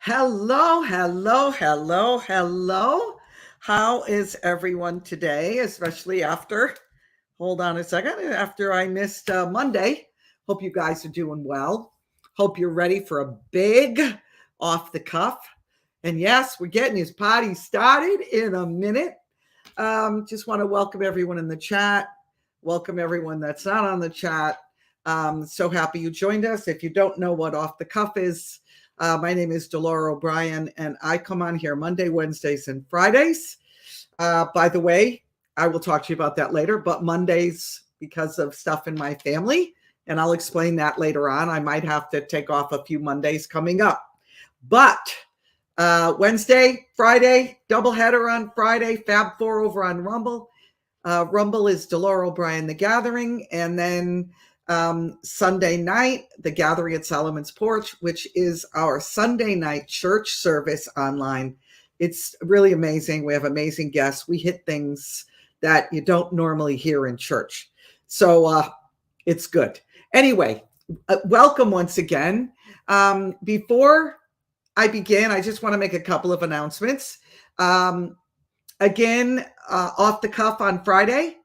Hello, hello, hello, hello. How is everyone today, especially hold on a second, after I missed Monday? Hope you guys are doing well. Hope you're ready for a big off the cuff. And yes, we're getting his party started in a minute. Just want to welcome everyone in the chat. Welcome everyone that's not on the chat. So happy you joined us. If you don't know what off the cuff is, my name is Delora OBrien, and I come on here Monday, Wednesdays, and Fridays. By the way, I will talk to you about that later, but Mondays, because of stuff in my family, and I'll explain that later on, I might have to take off a few Mondays coming up. But Wednesday, Friday, doubleheader on Friday, Fab 4 over on Rumble. Rumble is Delora OBrien, The Gathering, and then Sunday night, The Gathering at Solomon's Porch, which is our Sunday night church service online. It's really amazing. We have amazing guests. We hit things that you don't normally hear in church. So it's good. Anyway, welcome once again. Before I begin, I just want to make a couple of announcements. Again, off the cuff on Friday,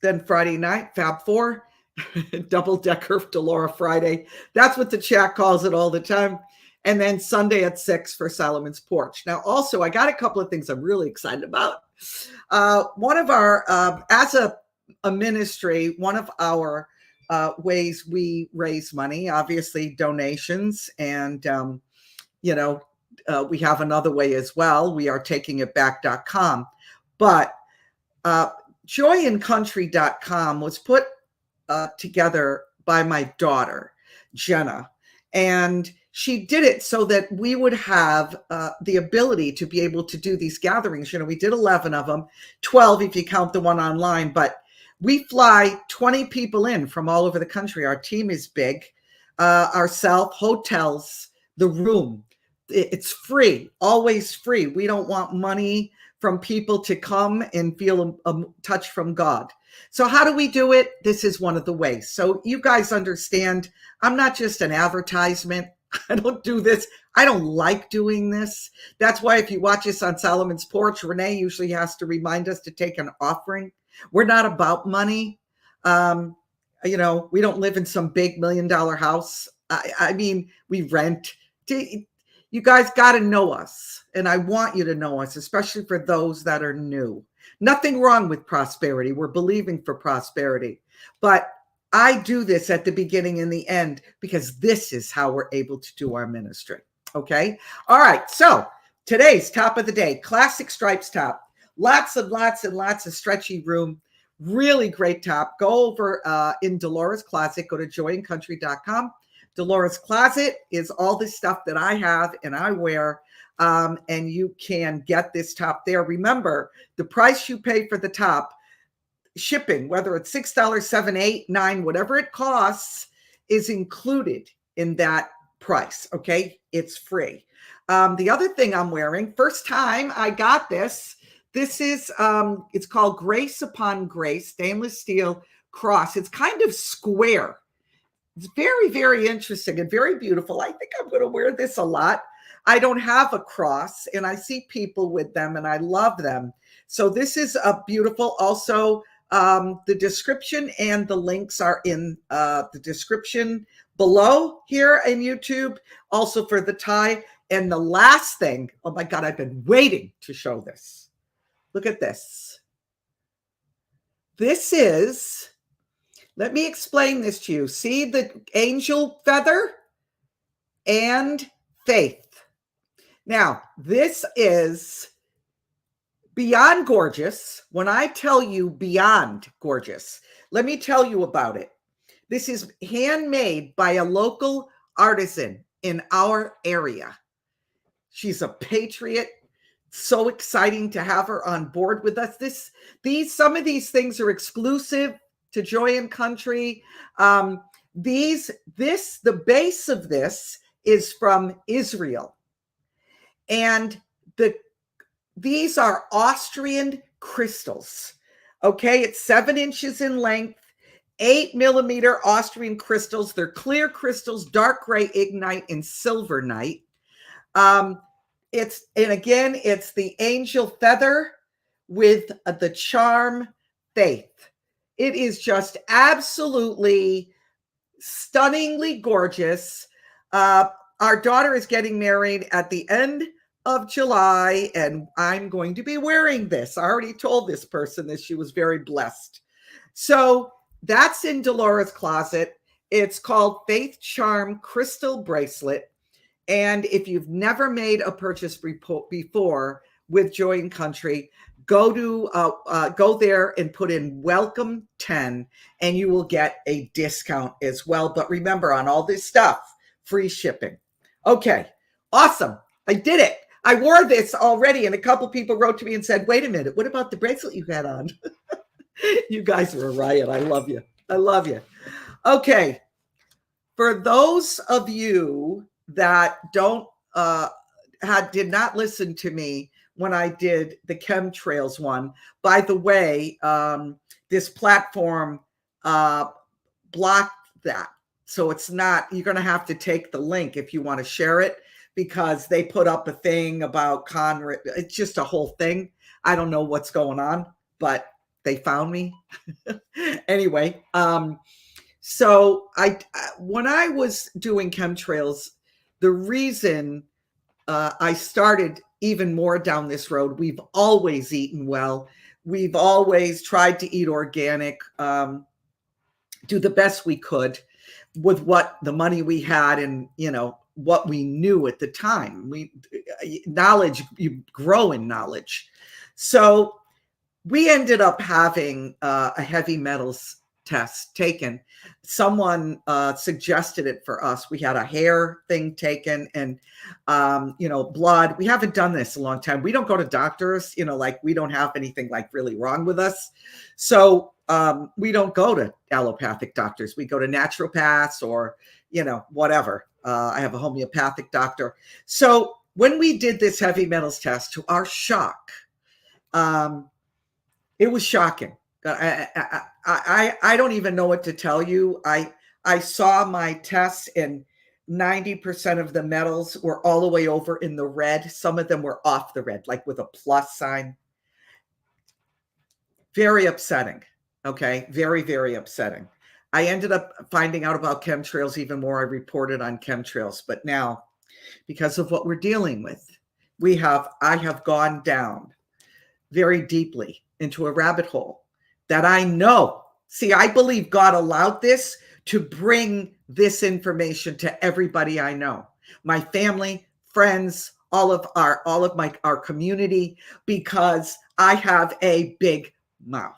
then Friday night, Fab 4. Double-decker Delora Friday. That's what the chat calls it all the time. And then Sunday at 6 for Solomon's Porch. Now, also, I got a couple of things I'm really excited about. One of our, as a ministry, one of our ways we raise money, obviously donations, and, we have another way as well. We are takingitback.com. But joyandcountry.com was put together by my daughter, Jenna. And she did it so that we would have the ability to be able to do these gatherings. We did 11 of them, 12 if you count the one online, but we fly 20 people in from all over the country. Our team is big. Ourselves, hotels, the room. It's free, always free. We don't want money from people to come and feel a touch from God. So how do we do it? This is one of the ways. So you guys understand, I'm not just an advertisement. I don't do this. I don't like doing this. That's why if you watch us on Solomon's Porch, Renee usually has to remind us to take an offering. We're not about money. We don't live in some big $1 million house. I mean, we rent. You guys got to know us, and I want you to know us, especially for those that are new. Nothing wrong with prosperity. We're believing for prosperity. But I do this at the beginning and the end because this is how we're able to do our ministry. Okay? All right. So today's top of the day, classic stripes top. Lots and lots of stretchy room. Really great top. Go over in Delora's Closet. Go to joyandcountry.com. Delora's Closet is all the stuff that I have and I wear. And you can get this top there. Remember, the price you pay for the top, shipping, whether it's $6, $7, $8, $9, whatever it costs, is included in that price. Okay, it's free. The other thing I'm wearing, first time I got this. This is it's called Grace Upon Grace, stainless steel cross. It's kind of square. It's very, very interesting and very beautiful. I think I'm going to wear this a lot. I don't have a cross, and I see people with them, and I love them. So this is a beautiful. Also, the description and the links are in the description below here in YouTube, also for the tie. And the last thing, oh my God, I've been waiting to show this. Look at this. This is, let me explain this to you. See the angel feather and faith. Now, this is beyond gorgeous. When I tell you beyond gorgeous, let me tell you about it. This is handmade by a local artisan in our area. She's a patriot. So exciting to have her on board with us. Some of these things are exclusive to Joy and Country. The base of this is from Israel. And these are Austrian crystals. Okay, it's 7 inches in length, 8mm Austrian crystals. They're clear crystals, dark gray ignite, and silver night. Um, and again, it's the angel feather with the charm faith. It is just absolutely stunningly gorgeous. Uh, our daughter is getting married at the end of July, and I'm going to be wearing this. I already told this person that she was very blessed. So that's in Delora's closet. It's called Faith Charm Crystal Bracelet. And if you've never made a purchase before with Joy and Country, go there and put in welcome 10 and you will get a discount as well. But remember, on all this stuff, free shipping. Okay, awesome. I did it. I wore this already, and a couple people wrote to me and said, wait a minute, what about the bracelet you had on? You guys are a riot. I love you. I love you. Okay, for those of you that did not listen to me when I did the chemtrails one. By the way, this platform blocked that. So it's not, you're going to have to take the link if you want to share it, because they put up a thing about Conrad. It's just a whole thing. I don't know what's going on, but they found me. Anyway, so when I was doing chemtrails, the reason I started even more down this road, we've always eaten well. We've always tried to eat organic, do the best we could with what the money we had and, what we knew at the time. Knowledge, you grow in knowledge. So we ended up having a heavy metals test taken. Someone suggested it for us. We had a hair thing taken and, blood. We haven't done this a long time. We don't go to doctors, like we don't have anything like really wrong with us. So we don't go to allopathic doctors. We go to naturopaths or, whatever. I have a homeopathic doctor. So when we did this heavy metals test, to our shock, it was shocking. I don't even know what to tell you. I saw my tests and 90% of the metals were all the way over in the red. Some of them were off the red, like with a plus sign. Very upsetting. Okay. Very, very upsetting. I ended up finding out about chemtrails even more. I reported on chemtrails, but now because of what we're dealing with, I have gone down very deeply into a rabbit hole that I know. See, I believe God allowed this to bring this information to everybody I know, my family, friends, all of our community, because I have a big mouth.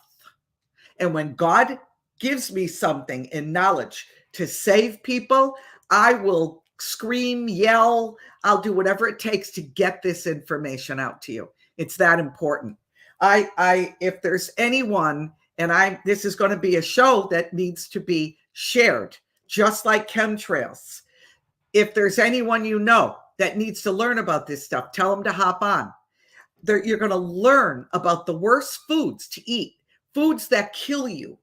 And when God gives me something in knowledge to save people, I will scream, yell, I'll do whatever it takes to get this information out to you. It's that important. If there's anyone, and this is going to be a show that needs to be shared, just like chemtrails. If there's anyone that needs to learn about this stuff, tell them to hop on. You're going to learn about the worst foods to eat, foods that kill you.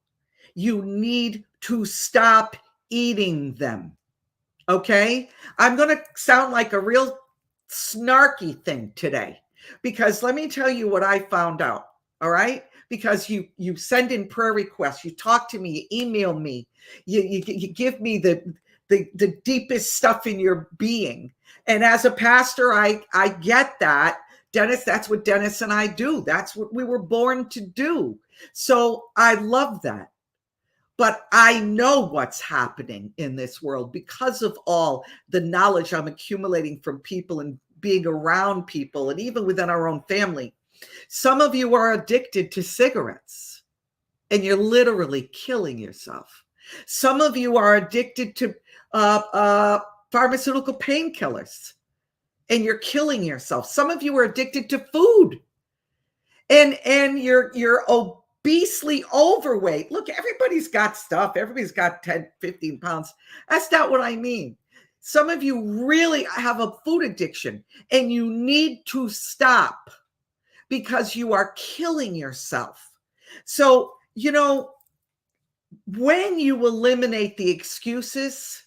You need to stop eating them. Okay? I'm going to sound like a real snarky thing today, because let me tell you what I found out. All right? Because you send in prayer requests, you talk to me, you email me, you give me the deepest stuff in your being. And as a pastor, I get that. Dennis, that's what Dennis and I do. That's what we were born to do. So I love that. But I know what's happening in this world because of all the knowledge I'm accumulating from people and being around people, and even within our own family. Some of you are addicted to cigarettes and you're literally killing yourself. Some of you are addicted to pharmaceutical painkillers and you're killing yourself. Some of you are addicted to food and you're obesely overweight. Look, everybody's got stuff. Everybody's got 10, 15 pounds. That's not what I mean. Some of you really have a food addiction and you need to stop, because you are killing yourself. So, when you eliminate the excuses,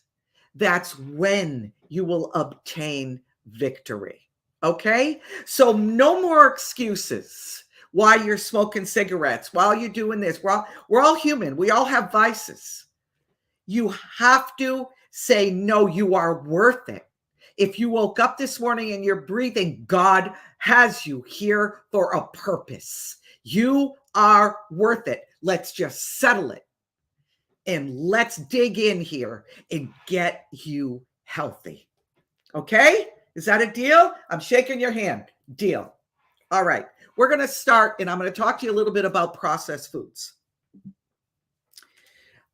that's when you will obtain victory. Okay? So no more excuses why you're smoking cigarettes, while you're doing this. We're all human. We all have vices. You have to say, no, you are worth it. If you woke up this morning and you're breathing, God has you here for a purpose. You are worth it. Let's just settle it. And let's dig in here and get you healthy. Okay? Is that a deal? I'm shaking your hand. Deal. All right. We're going to start, and I'm going to talk to you a little bit about processed foods.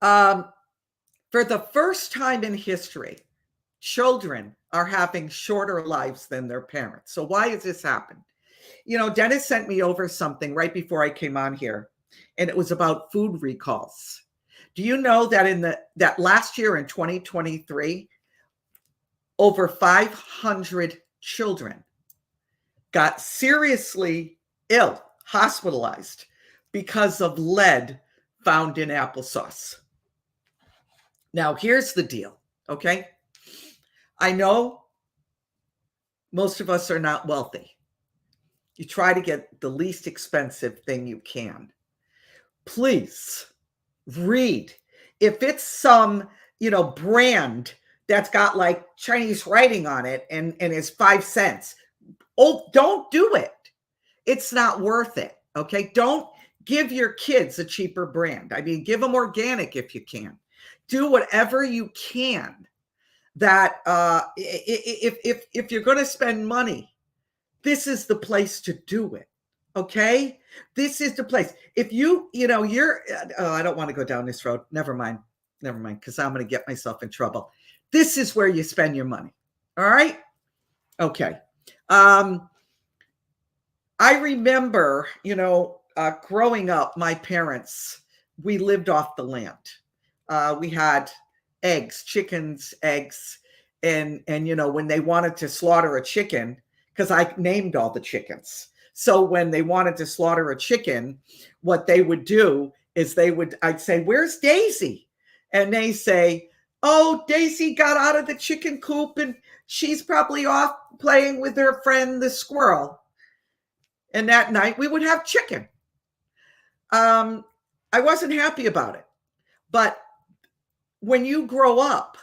For the first time in history, children are having shorter lives than their parents. So why has this happened? Dennis sent me over something right before I came on here, and it was about food recalls. Do you know that that last year in 2023, over 500 children got seriously ill, hospitalized because of lead found in applesauce? Now, here's the deal, okay? I know most of us are not wealthy. You try to get the least expensive thing you can. Please read. If it's some, brand that's got like Chinese writing on it and is 5 cents, don't do it. It's not worth it, okay? Don't give your kids a cheaper brand. I mean, give them organic if you can. Do whatever you can that if you're going to spend money, this is the place to do it. Okay? This is the place. If I don't want to go down this road. Never mind, because I'm going to get myself in trouble. This is where you spend your money. All right? Okay. I remember, growing up, my parents, we lived off the land. We had chickens, eggs. And when they wanted to slaughter a chicken, because I named all the chickens. So when they wanted to slaughter a chicken, what they would do is I'd say, "Where's Daisy?" And they say, "Oh, Daisy got out of the chicken coop and she's probably off playing with her friend, the squirrel." And that night we would have chicken. I wasn't happy about it. But when you grow up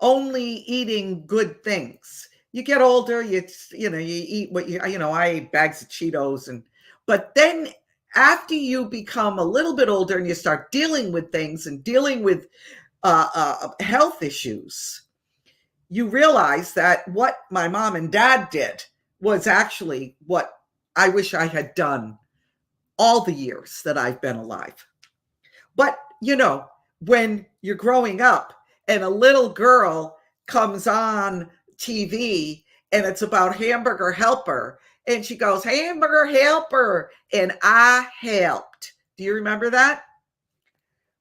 only eating good things, you get older, you eat what I ate bags of Cheetos, but then after you become a little bit older and you start dealing with things and dealing with health issues, you realize that what my mom and dad did was actually what I wish I had done all the years that I've been alive. But, when you're growing up and a little girl comes on TV and it's about Hamburger Helper, and she goes, "Hamburger Helper," and I helped. Do you remember that?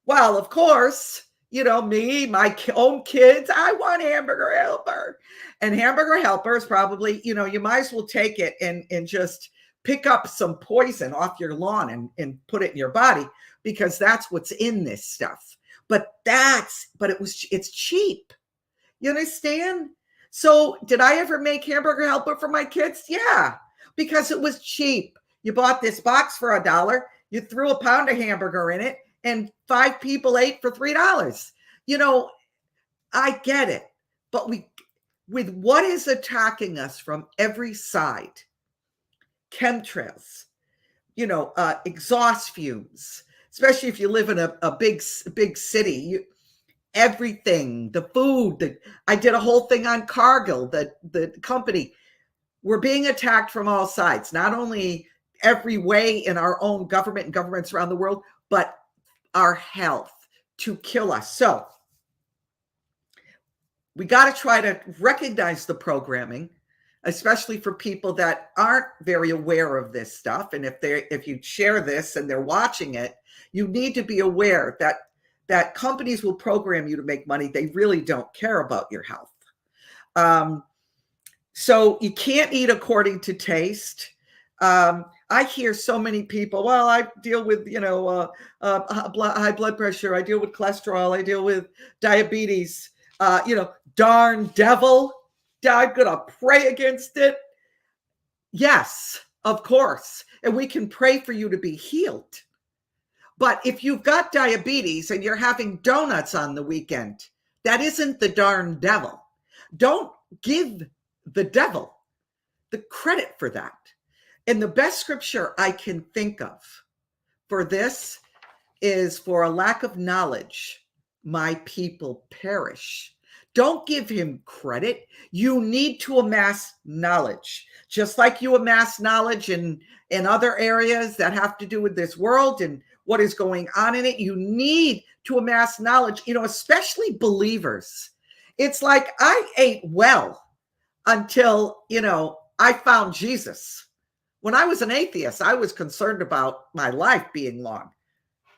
Well, of course, me, my own kids, I want Hamburger Helper. And Hamburger Helper is probably, you might as well take it and just pick up some poison off your lawn and put it in your body, because that's what's in this stuff. But it's cheap. You understand? So did I ever make Hamburger Helper for my kids? Yeah, because it was cheap. You bought this box for $1. You threw a pound of hamburger in it and 5 people ate for $3. I get it. But with what is attacking us from every side, chemtrails, exhaust fumes, especially if you live in a big city, everything, the food, I did a whole thing on Cargill, the company. We're being attacked from all sides, not only every way in our own government and governments around the world, but our health to kill us. So we got to try to recognize the programming, especially for people that aren't very aware of this stuff. And if you share this and they're watching it, you need to be aware that companies will program you to make money. They really don't care about your health. So you can't eat according to taste. I hear so many people, well, I deal with, high blood pressure. I deal with cholesterol. I deal with diabetes. Darn devil. I'm going to pray against it. Yes, of course. And we can pray for you to be healed. But if you've got diabetes and you're having donuts on the weekend, that isn't the darn devil. Don't give the devil the credit for that. And the best scripture I can think of for this is, for a lack of knowledge, my people perish. Don't give him credit. You need to amass knowledge, just like you amass knowledge in other areas that have to do with this world and what is going on in it. You need to amass knowledge, especially believers. It's like I ate well until, I found Jesus. When I was an atheist, I was concerned about my life being long.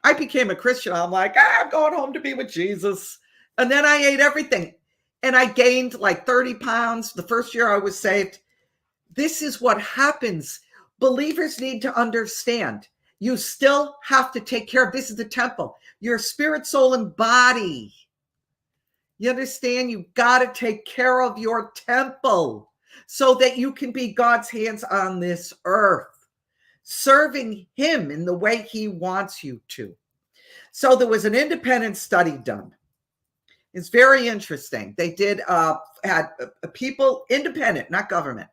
I became a Christian. I'm like, I'm going home to be with Jesus. And then I ate everything. And I gained like 30 pounds the first year I was saved. This is what happens. Believers need to understand. You still have to take care of, this is the temple, your spirit, soul, and body. You understand? You've got to take care of your temple so that you can be God's hands on this earth, serving him in the way he wants you to. So there was an independent study done. It's very interesting. They did had people, independent, not government,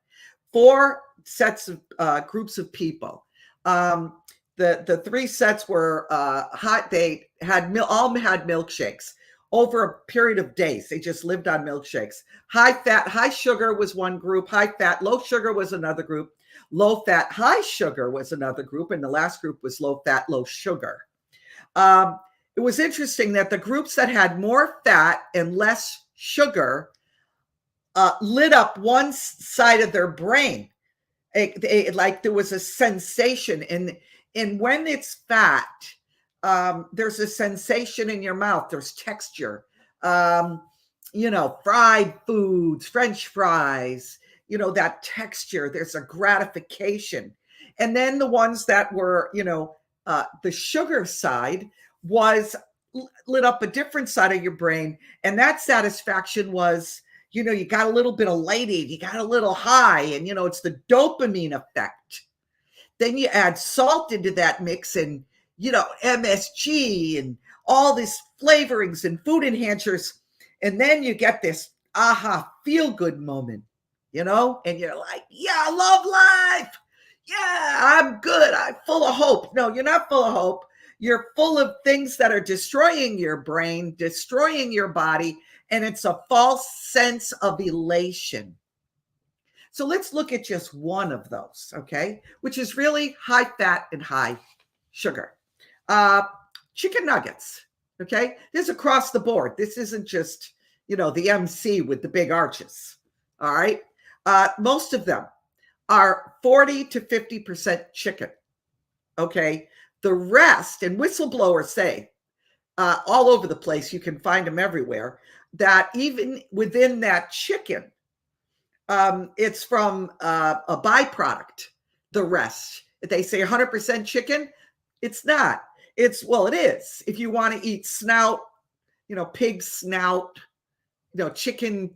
4 sets of groups of people. The 3 sets were hot. They had all had milkshakes over a period of days. They just lived on milkshakes. High fat, high sugar was one group. High fat, low sugar was another group. Low fat, high sugar was another group. And the last group was low fat, low sugar. It was interesting that the groups that had more fat and less sugar lit up one side of their brain. Like there was a sensation. And when it's fat, there's a sensation in your mouth. There's texture. Fried foods, French fries, that texture. There's a gratification. And then the ones that were, the sugar side was lit up a different side of your brain. And that satisfaction was, you got a little bit of lighting, you got a little high, and, it's the dopamine effect. Then you add salt into that mix and, MSG and all these flavorings and food enhancers. And then you get this aha, feel good moment, and you're like, yeah, I love life. Yeah, I'm good. I'm full of hope. No, you're not full of hope. You're full of things that are destroying your brain, destroying your body, and it's a false sense of elation. So let's look at just one of those, okay, which is really high fat and high sugar. Chicken nuggets, okay? This is across the board. This isn't just, the MC with the big arches, all right? Most of them are 40 to 50% chicken, okay? The rest, and whistleblowers say all over the place, you can find them everywhere, that even within that chicken, it's from a byproduct, the rest. If they say 100% chicken, it's not. It is. If you want to eat snout, pig snout, chicken,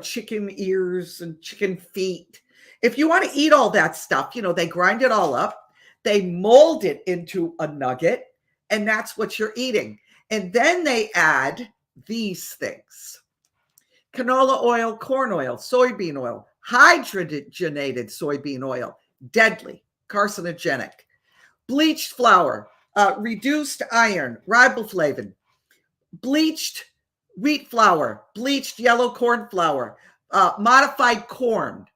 chicken ears and chicken feet. If you want to eat all that stuff, they grind it all up. They mold it into a nugget, and that's what you're eating. And then they add these things: canola oil, corn oil, soybean oil, hydrogenated soybean oil, deadly, carcinogenic, bleached flour, reduced iron, riboflavin, bleached wheat flour, bleached yellow corn flour, modified corn,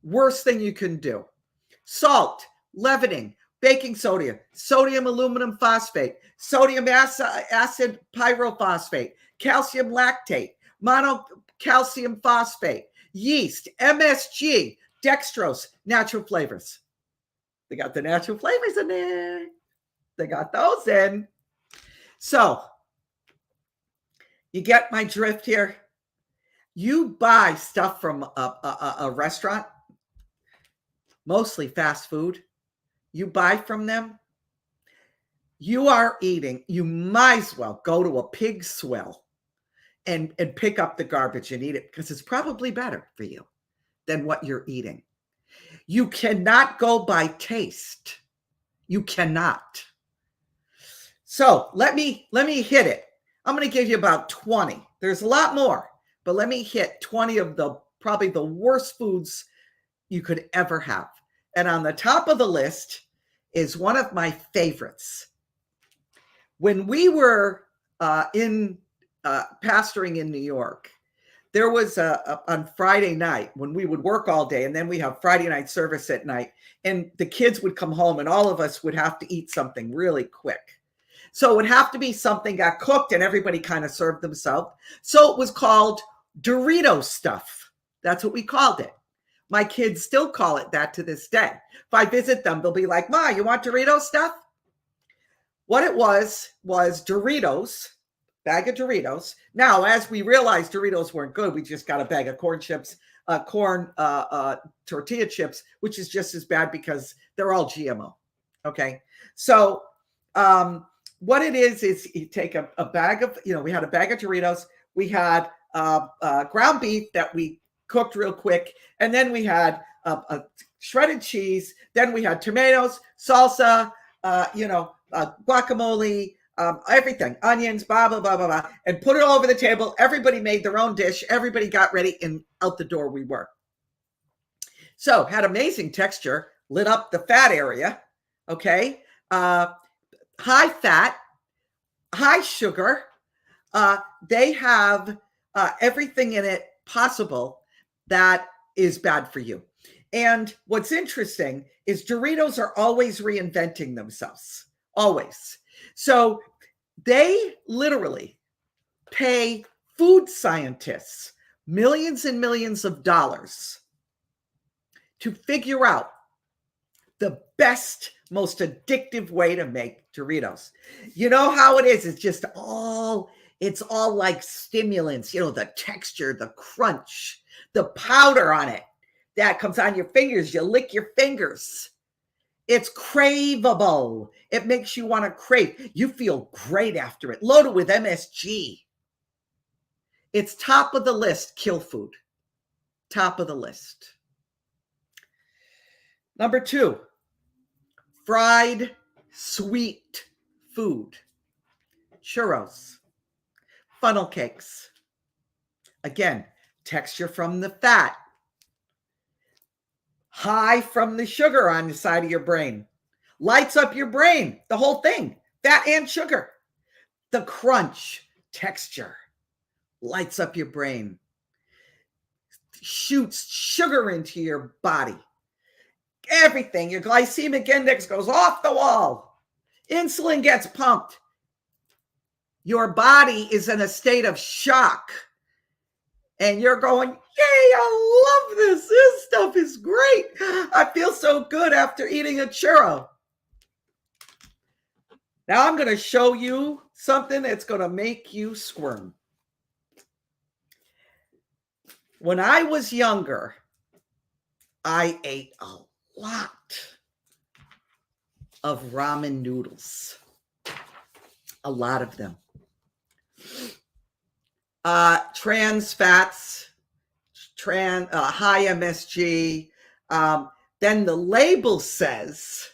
worst thing you can do, salt, leavening, baking soda, sodium aluminum phosphate, sodium acid pyrophosphate, calcium lactate, monocalcium phosphate, yeast, MSG, dextrose, natural flavors. They got the natural flavors in there. They got those in. So you get my drift here. You buy stuff from a restaurant, mostly fast food. You buy from them. You are eating. You might as well go to a pig swell and pick up the garbage and eat it because it's probably better for you than what you're eating. You cannot go by taste. You cannot. So let me hit it. I'm going to give you about 20. There's a lot more, but let me hit 20 of the probably the worst foods you could ever have. And on the top of the list is one of my favorites. When we were pastoring in New York, there was on Friday night when we would work all day, and then we have Friday night service at night, and the kids would come home and all of us would have to eat something really quick. So it would have to be something got cooked and everybody kind of served themselves. So it was called Dorito stuff. That's what we called it. My kids still call it that to this day. If I visit them, they'll be like, "Ma, you want Dorito stuff?" What it was Doritos, bag of Doritos. Now, as we realized Doritos weren't good, we just got a bag of corn chips, tortilla chips, which is just as bad because they're all GMO. Okay. So what it is you take a bag of, we had a bag of Doritos. We had ground beef that we cooked real quick. And then we had shredded cheese. Then we had tomatoes, salsa, guacamole, everything, onions, blah, blah, blah, blah, blah, and put it all over the table. Everybody made their own dish. Everybody got ready and out the door we were. So had amazing texture, lit up the fat area. Okay. High fat, high sugar. They have everything in it possible that is bad for you. And what's interesting is Doritos are always reinventing themselves. Always. So they literally pay food scientists millions and millions of dollars to figure out the best, most addictive way to make Doritos. You know how it is? It's all like stimulants, the texture, the crunch, the powder on it that comes on your fingers. You lick your fingers. It's craveable. It makes you want to crave. You feel great after it. Loaded with MSG. It's top of the list, kill food. Top of the list. Number 2, fried sweet food. Churros, funnel cakes. Again, texture from the fat. High from the sugar on the side of your brain. Lights up your brain, the whole thing, fat and sugar. The crunch, texture, lights up your brain. Shoots sugar into your body. Everything, your glycemic index goes off the wall. Insulin gets pumped. Your body is in a state of shock. And you're going, yay, I love this. This stuff is great. I feel so good after eating a churro. Now I'm going to show you something that's going to make you squirm. When I was younger, I ate a lot of ramen noodles. A lot of them. Trans fats, high MSG. Then the label says,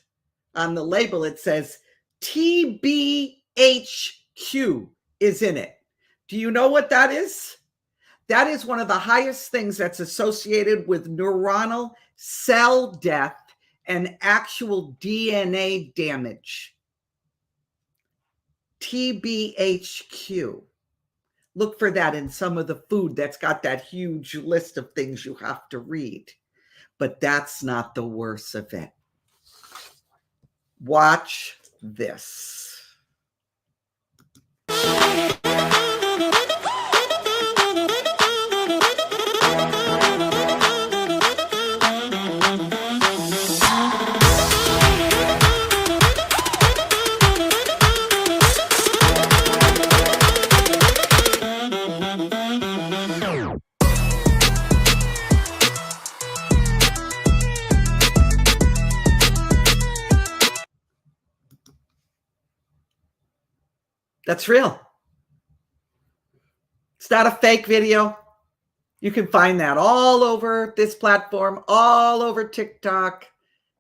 on the label, it says TBHQ is in it. Do you know what that is? That is one of the highest things that's associated with neuronal cell death and actual DNA damage. TBHQ. Look for that in some of the food that's got that huge list of things you have to read. But that's not the worst of it. Watch this. That's real. It's not a fake video. You can find that all over this platform, all over TikTok,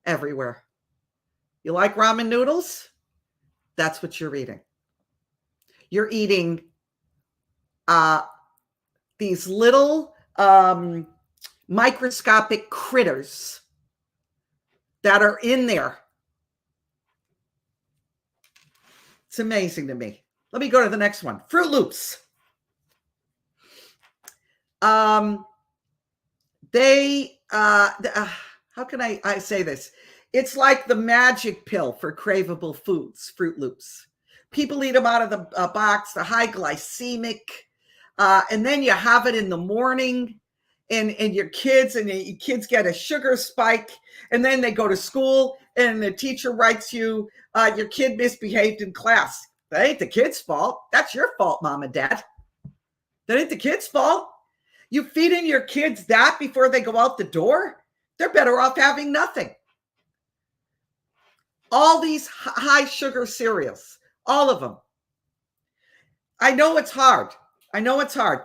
everywhere. You like ramen noodles? That's what you're eating. You're eating these little microscopic critters that are in there. It's amazing to me. Let me go to the next one. Fruit Loops. How can I say this? It's like the magic pill for craveable foods, Fruit Loops. People eat them out of the box, the high glycemic, and then you have it in the morning, and your kids get a sugar spike, and then they go to school, and the teacher writes you, your kid misbehaved in class. That ain't the kid's fault. That's your fault, mom and dad. That ain't the kid's fault. You feeding your kids that before they go out the door? They're better off having nothing. All these high sugar cereals, all of them. I know it's hard.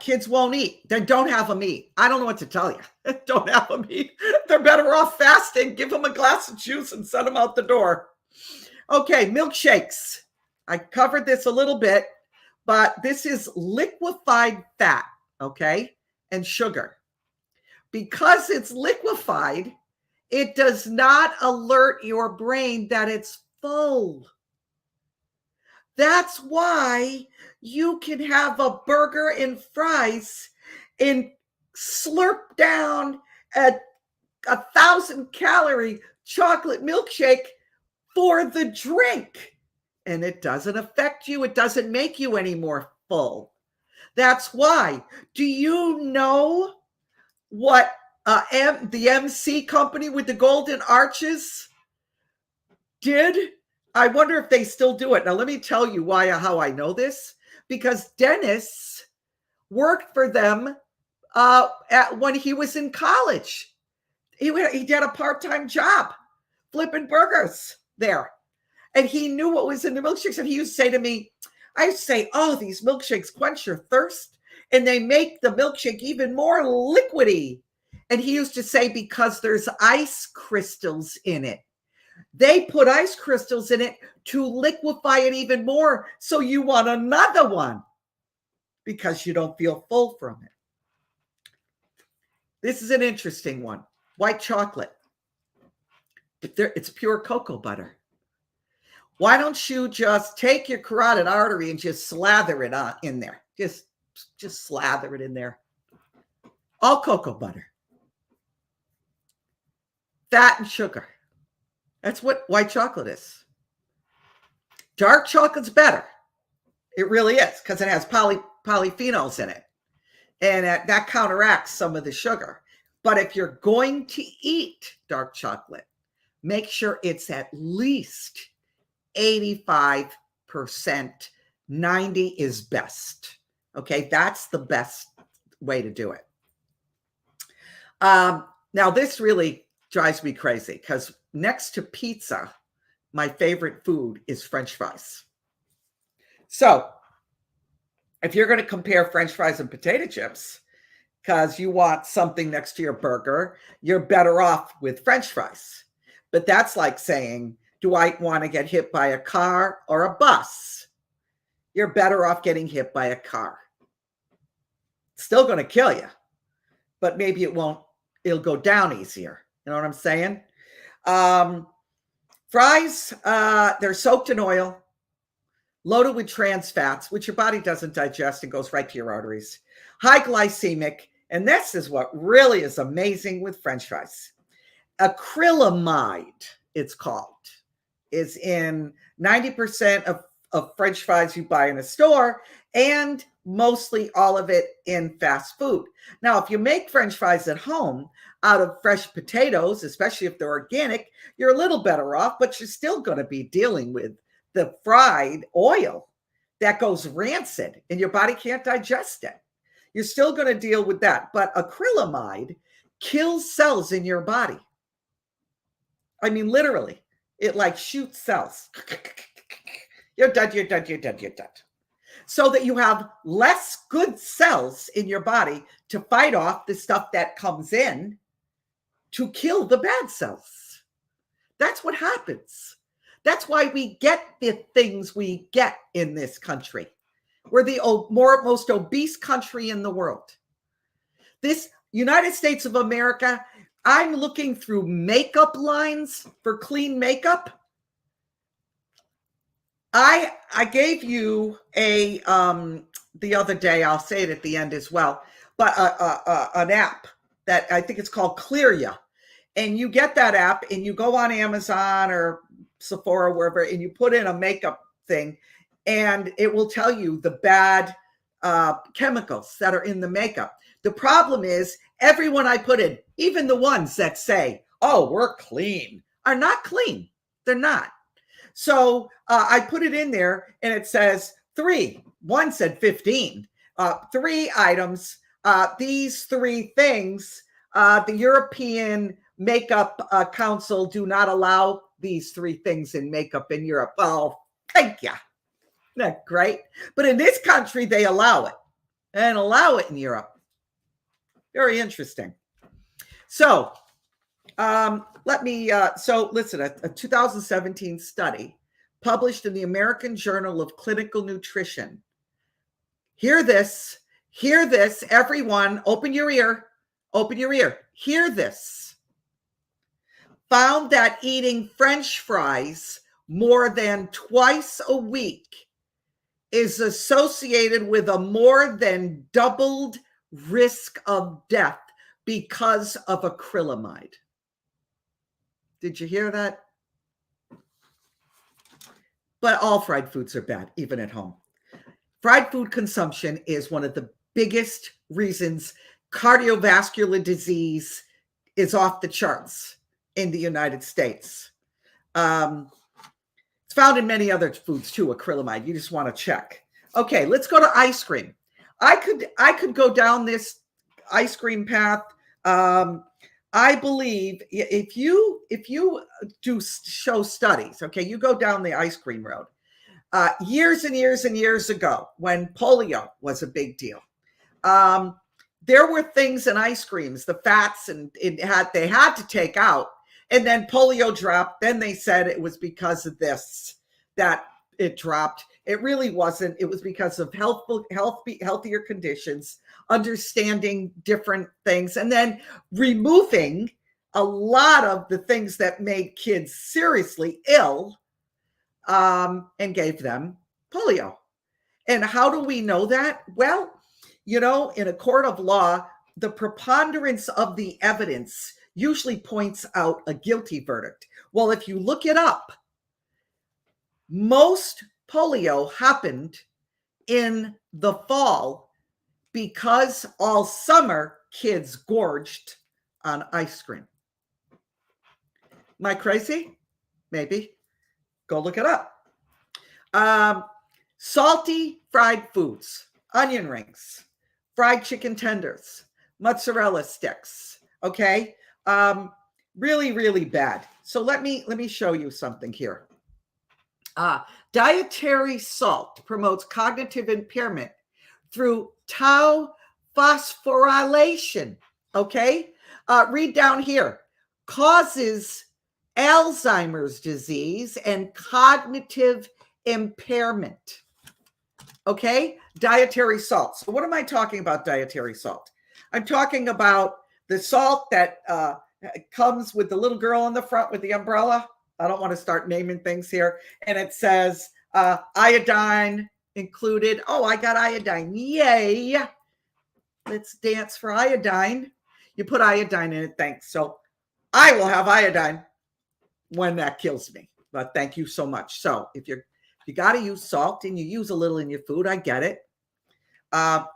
Kids won't eat. They don't have them eat. I don't know what to tell you. Don't have them eat. They're better off fasting. Give them a glass of juice and send them out the door. Okay, milkshakes. I covered this a little bit, but this is liquefied fat, okay, and sugar. Because it's liquefied, it does not alert your brain that it's full. That's why you can have a burger and fries and slurp down a 1,000-calorie chocolate milkshake for the drink. And it doesn't affect you. It doesn't make you any more full. That's why. Do you know what the MC company with the golden arches did? I wonder if they still do it. Now, let me tell you how I know this. Because Dennis worked for them when he was in college. He had a part-time job flipping burgers there. And he knew what was in the milkshakes. And he used to say to me, oh, these milkshakes quench your thirst. And they make the milkshake even more liquidy. And he used to say, because there's ice crystals in it. They put ice crystals in it to liquefy it even more. So you want another one because you don't feel full from it. This is an interesting one. White chocolate. It's pure cocoa butter. Why don't you just take your carotid artery and just slather it in there? Just slather it in there. All cocoa butter. Fat and sugar. That's what white chocolate is. Dark chocolate's better. It really is, because it has polyphenols in it. And that counteracts some of the sugar. But if you're going to eat dark chocolate, make sure it's at least 85%. 90 is best. Okay, that's the best way to do it. Now, this really drives me crazy because next to pizza, my favorite food is French fries. So if you're going to compare French fries and potato chips, because you want something next to your burger, you're better off with French fries. But that's like saying, do I want to get hit by a car or a bus? You're better off getting hit by a car. It's still going to kill you, but maybe it'll go down easier. You know what I'm saying? Fries, they're soaked in oil, loaded with trans fats, which your body doesn't digest and goes right to your arteries. High glycemic, and this is what really is amazing with French fries. Acrylamide, it's called, is in 90% of French fries you buy in a store, and mostly all of it in fast food. Now, if you make French fries at home out of fresh potatoes, especially if they're organic, you're a little better off, but you're still going to be dealing with the fried oil that goes rancid and your body can't digest it. You're still going to deal with that. But acrylamide kills cells in your body. I mean, literally, it like shoots cells. You're done. so that you have less good cells in your body to fight off the stuff that comes in to kill the bad cells. That's what happens. That's why we get the things we get in this country. We're the most obese country in the world. This United States of America, I'm looking through makeup lines for clean makeup. I gave you a the other day, I'll say it at the end as well, but an app that I think it's called Clearia. And you get that app and you go on Amazon or Sephora, wherever, and you put in a makeup thing and it will tell you the bad chemicals that are in the makeup. The problem is everyone I put in, even the ones that say, oh, we're clean, are not clean. They're not. So I put it in there and it says 3. One said 15. 3 items. These 3 things, the European Makeup Council do not allow these 3 things in makeup in Europe. Oh, thank you. Isn't that great? But in this country, they allow it and allow it in Europe. Very interesting. So listen, a 2017 study published in the American Journal of Clinical Nutrition. Hear this, everyone, open your ear, hear this. Found that eating French fries more than twice a week is associated with a more than doubled risk of death because of acrylamide. Did you hear that? But all fried foods are bad, even at home. Fried food consumption is one of the biggest reasons cardiovascular disease is off the charts in the United States. It's found in many other foods too, acrylamide. You just want to check. Okay, let's go to ice cream. I could go down this ice cream path. I believe if you do show studies, okay, you go down the ice cream road. Years and years and years ago, when polio was a big deal, there were things in ice creams, the fats, and they had to take out, and then polio dropped. Then they said it was because of this that it dropped. It really wasn't. It was because of healthier conditions, understanding different things, and then removing a lot of the things that made kids seriously ill, and gave them polio. And how do we know that? Well, in a court of law, the preponderance of the evidence usually points out a guilty verdict. Well, if you look it up, most polio happened in the fall because all summer kids gorged on ice cream. Am I crazy? Maybe. Go look it up. Salty fried foods, onion rings, fried chicken tenders, mozzarella sticks. Okay. Really, really bad. So let me show you something here. Dietary salt promotes cognitive impairment through tau phosphorylation. Okay. Read down here. Causes Alzheimer's disease and cognitive impairment. Okay. Dietary salt. So what am I talking about dietary salt? I'm talking about the salt that comes with the little girl in the front with the umbrella. I don't want to start naming things here. And it says iodine included. Oh, I got iodine. Yay. Let's dance for iodine. You put iodine in it. Thanks. So I will have iodine when that kills me. But thank you so much. So if you got to use salt and you use a little in your food, I get it.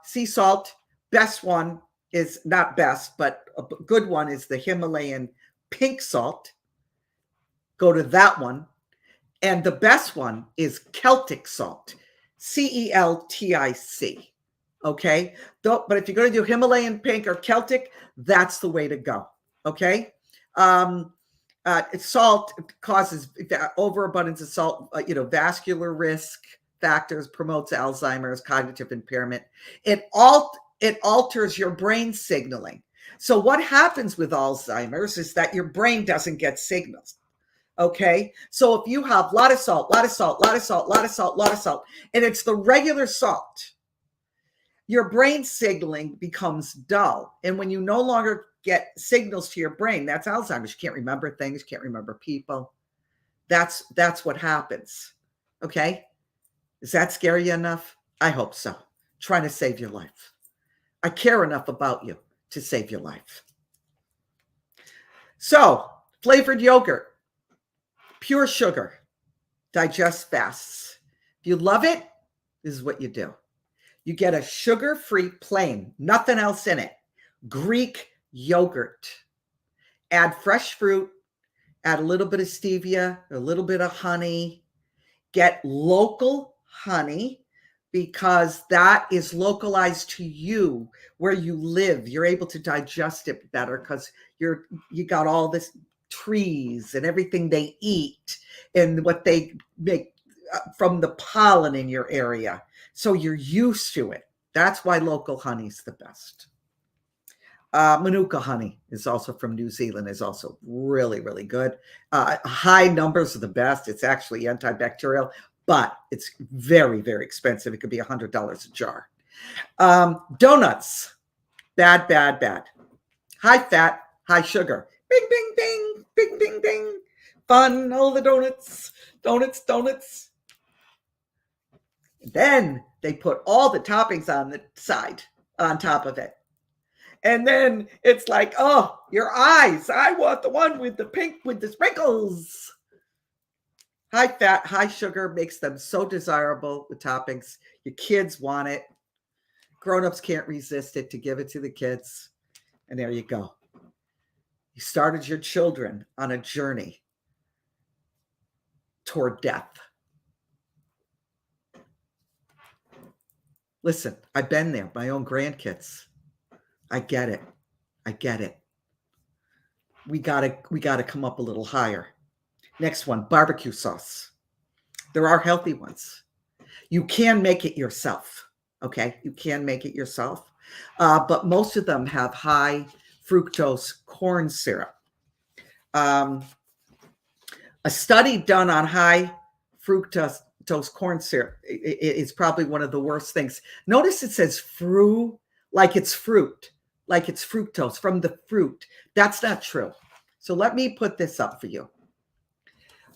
Sea salt, best one is not best, but a good one is the Himalayan pink salt. Go to that one. And the best one is Celtic salt, Celtic. Okay. But if you're going to do Himalayan pink or Celtic, that's the way to go. Okay. Salt causes overabundance of salt, vascular risk, factors, promotes Alzheimer's, cognitive impairment. It alters your brain signaling. So what happens with Alzheimer's is that your brain doesn't get signals. Okay. So if you have a lot of salt, and it's the regular salt, your brain signaling becomes dull. And when you no longer get signals to your brain, that's Alzheimer's. You can't remember things, you can't remember people. That's what happens. Okay. Does that scare you enough? I hope so. Trying to save your life. I care enough about you to save your life. So, flavored yogurt, pure sugar, digests fast. If you love it, this is what you do. You get a sugar-free plain, nothing else in it, Greek yogurt. Add fresh fruit, add a little bit of stevia, a little bit of honey. Get local honey because that is localized to you where you live. You're able to digest it better because you got all this trees and everything they eat and what they make from the pollen in your area. So you're used to it. That's why local honey is the best. Manuka honey is also from New Zealand, is also really, really good. High numbers are the best. It's actually antibacterial, but it's very, very expensive. It could be $100 a jar. Donuts, bad, bad, bad. High fat, high sugar. Bing, bing, bing, bing, bing, bing. Fun, all the donuts. Then they put all the toppings on the side, on top of it. And then it's like, oh, your eyes. I want the one with the pink with the sprinkles. High fat, high sugar makes them so desirable, the toppings. Your kids want it. Grown-ups can't resist it to give it to the kids. And there you go. You started your children on a journey toward death. Listen, I've been there, my own grandkids. I get it. We gotta come up a little higher. Next one, barbecue sauce. There are healthy ones. You can make it yourself. Okay, you can make it yourself. But most of them have high fructose corn syrup. A study done on high fructose corn syrup is probably one of the worst things. Notice it says like it's fruit, like it's fructose from the fruit. That's not true. So let me put this up for you.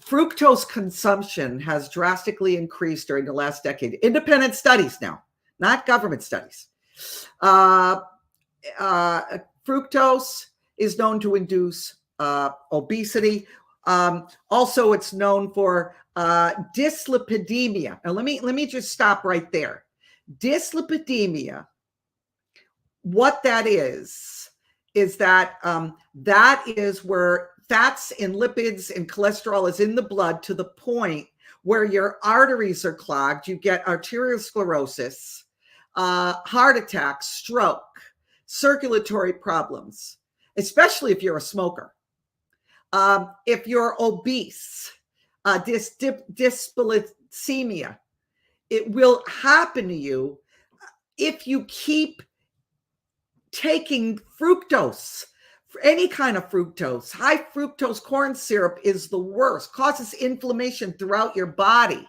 Fructose consumption has drastically increased during the last decade. Independent studies now, not government studies. Fructose is known to induce obesity. Also, it's known for dyslipidemia. Now, let me just stop right there. Dyslipidemia, what that is that that is where fats and lipids and cholesterol is in the blood to the point where your arteries are clogged. You get arteriosclerosis, heart attack, stroke, circulatory problems, especially if you're a smoker. If you're obese, dyslipidemia, it will happen to you if you keep taking fructose, any kind of fructose. High fructose corn syrup is the worst, causes inflammation throughout your body.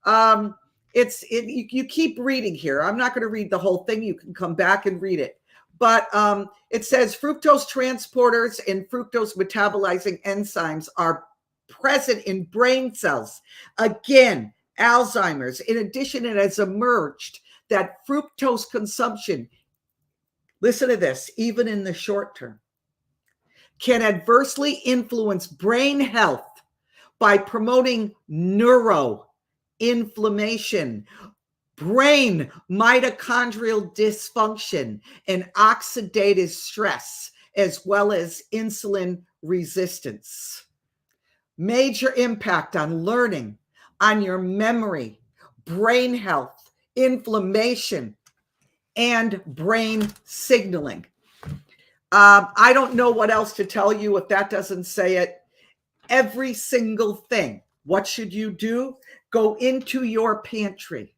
You keep reading here. I'm not going to read the whole thing. You can come back and read it. But it says fructose transporters and fructose metabolizing enzymes are present in brain cells. Again, Alzheimer's. In addition, it has emerged that fructose consumption, listen to this, even in the short term, can adversely influence brain health by promoting neuroinflammation, brain mitochondrial dysfunction, and oxidative stress, as well as insulin resistance. Major impact on learning, on your memory, brain health, inflammation, and brain signaling. I don't know what else to tell you if that doesn't say it. Every single thing What should you do? Go into your pantry,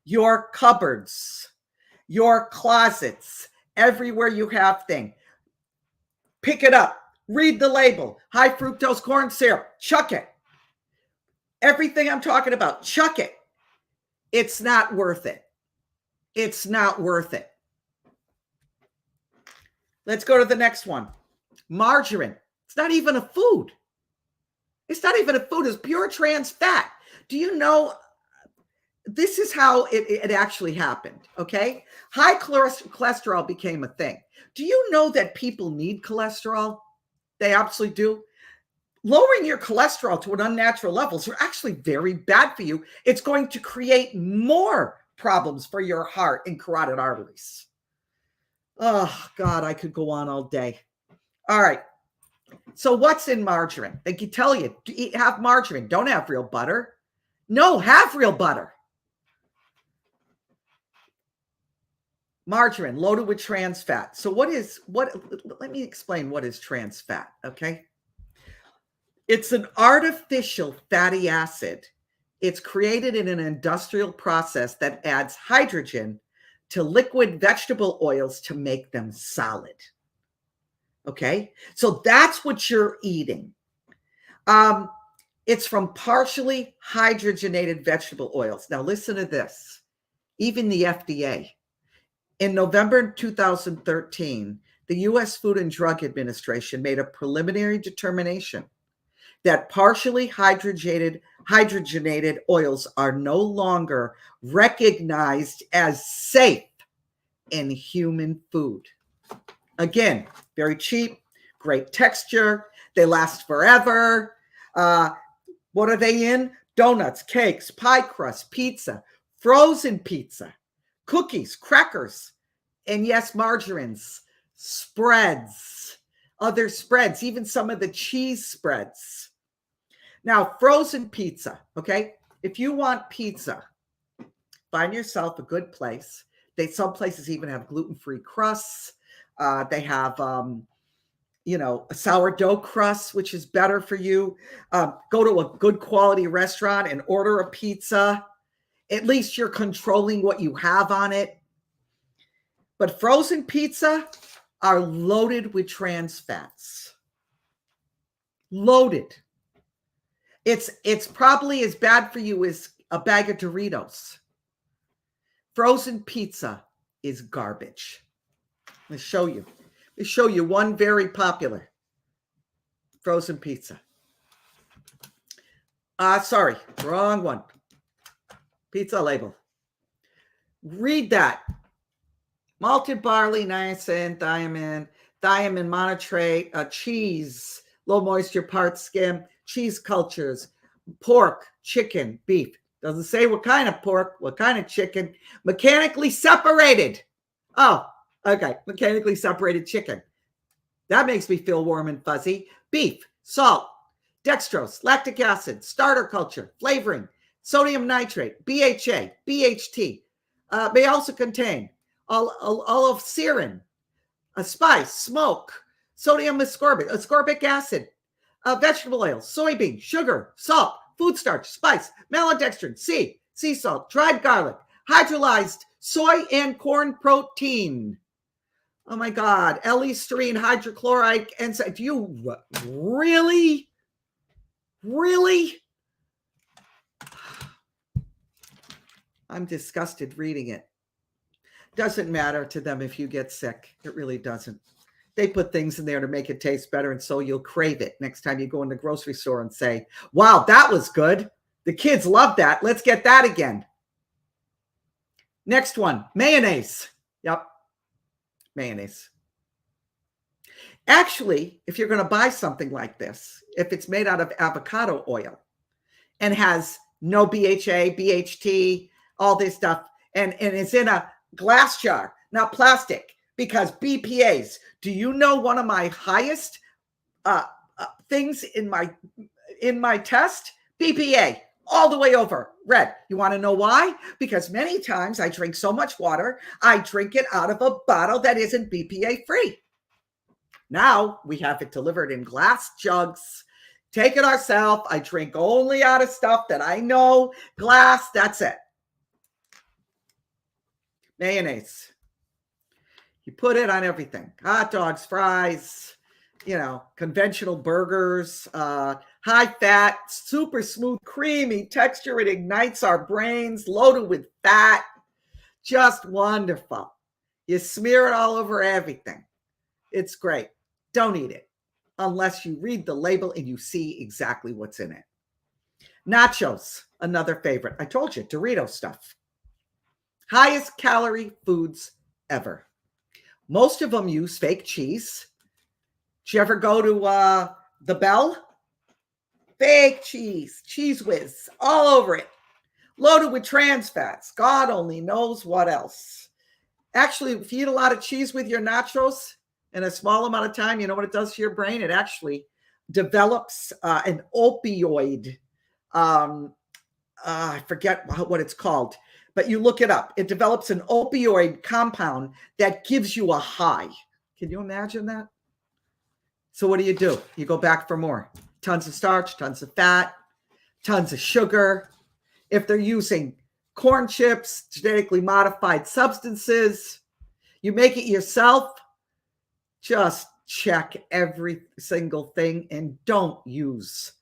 your cupboards, your closets, everywhere you have things. Pick it up, read the label. High fructose corn syrup, chuck it. Everything I'm talking about, chuck it. It's not worth it. It's not worth it. Let's go to the next one. Margarine. It's not even a food. It's not even a food. It's pure trans fat. Do you know? This is how it actually happened, okay? High cholesterol became a thing. Do you know that people need cholesterol? They absolutely do. Lowering your cholesterol to an unnatural levels are actually very bad for you. It's going to create more problems for your heart and carotid arteries. Oh, God, I could go on all day. All right. So what's in margarine? They can tell you, have margarine. Don't have real butter. No, have real butter. Margarine loaded with trans fat. So let me explain what is trans fat, okay? It's an artificial fatty acid. It's created in an industrial process that adds hydrogen to liquid vegetable oils to make them solid. Okay? So that's what you're eating. It's from partially hydrogenated vegetable oils. Now listen to this. Even the FDA. In November 2013, the U.S. Food and Drug Administration made a preliminary determination that partially hydrogenated oils are no longer recognized as safe in human food. Again, very cheap, great texture. They last forever. What are they in? Donuts, cakes, pie crust, pizza, frozen pizza, cookies, crackers, and yes, margarines, spreads, other spreads, even some of the cheese spreads. Now, frozen pizza, okay? If you want pizza, find yourself a good place. Some places even have gluten-free crusts. They have, a sourdough crust, which is better for you. Go to a good quality restaurant and order a pizza. At least you're controlling what you have on it. But frozen pizza are loaded with trans fats. Loaded. It's probably as bad for you as a bag of Doritos. Frozen pizza is garbage. Let's show you. Let's show you one very popular frozen pizza. Sorry, wrong one. Pizza label. Read that. Malted barley, niacin, thiamine, monotrate, cheese, low moisture parts skim, cheese cultures, pork, chicken, beef. Doesn't say what kind of pork, what kind of chicken. Mechanically separated. Oh, okay. Mechanically separated chicken. That makes me feel warm and fuzzy. Beef, salt, dextrose, lactic acid, starter culture, flavoring, sodium nitrate, BHA, BHT. May also contain olive a spice, smoke, sodium ascorbic acid, vegetable oil, soybean, sugar, salt, food starch, spice, maltodextrin, sea salt, dried garlic, hydrolyzed soy and corn protein. Oh my God, L-listerine, hydrochloride enzyme. Do you really? I'm disgusted reading it. Doesn't matter to them if you get sick. It really doesn't. They put things in there to make it taste better, and so you'll crave it next time you go in the grocery store and say, wow, that was good. The kids love that. Let's get that again. Next one, mayonnaise. Yep, mayonnaise. Actually, if you're going to buy something like this, if it's made out of avocado oil and has no BHA, BHT, all this stuff, and it's in a glass jar, not plastic, because BPAs. Do you know one of my highest things in my test? BPA, all the way over red. You want to know why? Because many times I drink so much water, I drink it out of a bottle that isn't BPA free. Now we have it delivered in glass jugs take it ourselves. I drink only out of stuff that I know. Glass, that's it. Mayonnaise. You put it on everything. Hot dogs, fries, conventional burgers, high fat, super smooth, creamy texture. It ignites our brains, loaded with fat. Just wonderful. You smear it all over everything. It's great. Don't eat it unless you read the label and you see exactly what's in it. Nachos, another favorite. I told you, Dorito stuff. Highest calorie foods ever. Most of them use fake cheese. Did you ever go to the Bell? Fake cheese, Cheese Whiz, all over it. Loaded with trans fats. God only knows what else. Actually, if you eat a lot of cheese with your nachos in a small amount of time, you know what it does to your brain? It actually develops an opioid. I forget what it's called, but you look it up. It develops an opioid compound that gives you a high. Can you imagine that? So what do? You go back for more. Tons of starch, tons of fat, tons of sugar. If they're using corn chips, genetically modified substances, you make it yourself, just check every single thing and don't use,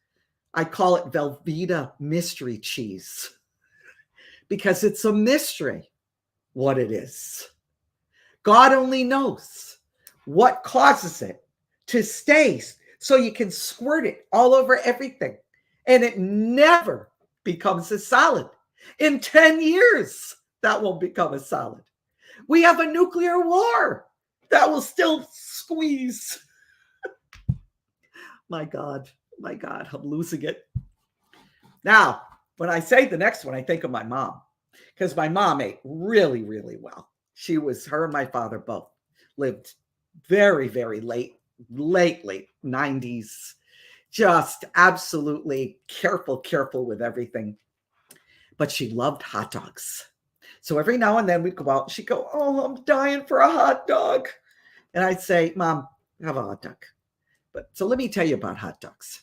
I call it Velveeta mystery cheese, because it's a mystery what it is. God only knows what causes it to stay so you can squirt it all over everything and it never becomes a solid. In 10 years, that won't become a solid. We have a nuclear war that will still squeeze. My God, I'm losing it. Now, when I say the next one, I think of my mom, because my mom ate really, really well. Her and my father both lived very, very late 90s, just absolutely careful with everything. But she loved hot dogs. So every now and then we'd go out and she'd go, "Oh, I'm dying for a hot dog." And I'd say, "Mom, have a hot dog." So let me tell you about hot dogs.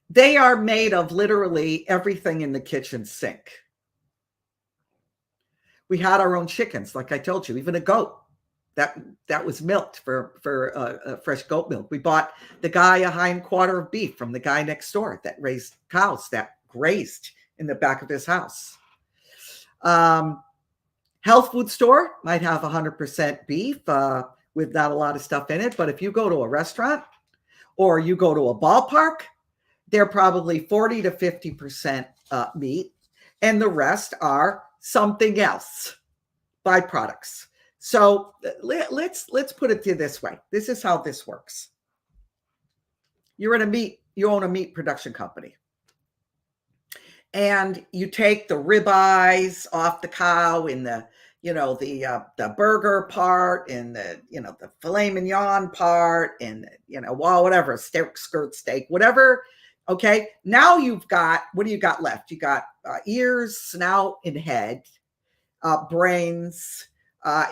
They are made of literally everything in the kitchen sink. We had our own chickens, like I told you, even a goat that was milked for fresh goat milk. We bought the guy a hind quarter of beef from the guy next door that raised cows that grazed in the back of his house. Health food store might have 100% beef with not a lot of stuff in it. But if you go to a restaurant or you go to a ballpark, they're probably 40 to 50% meat. And the rest are something else, byproducts. So let's put it this way. This is how this works. You own a meat production company. And you take the ribeyes off the cow in the burger part and the filet mignon part and whatever, skirt steak, whatever. Okay. Now what do you got left? You got ears, snout, and head, brains,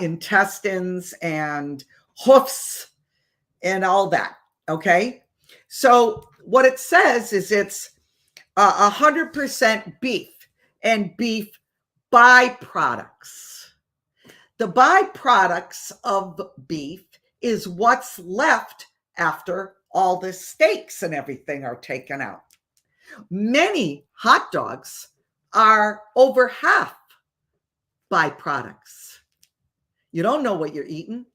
intestines, and hoofs, and all that. Okay. So what it says is it's 100% beef and beef byproducts. The byproducts of beef is what's left after all the steaks and everything are taken out. Many hot dogs are over half byproducts. You don't know what you're eating.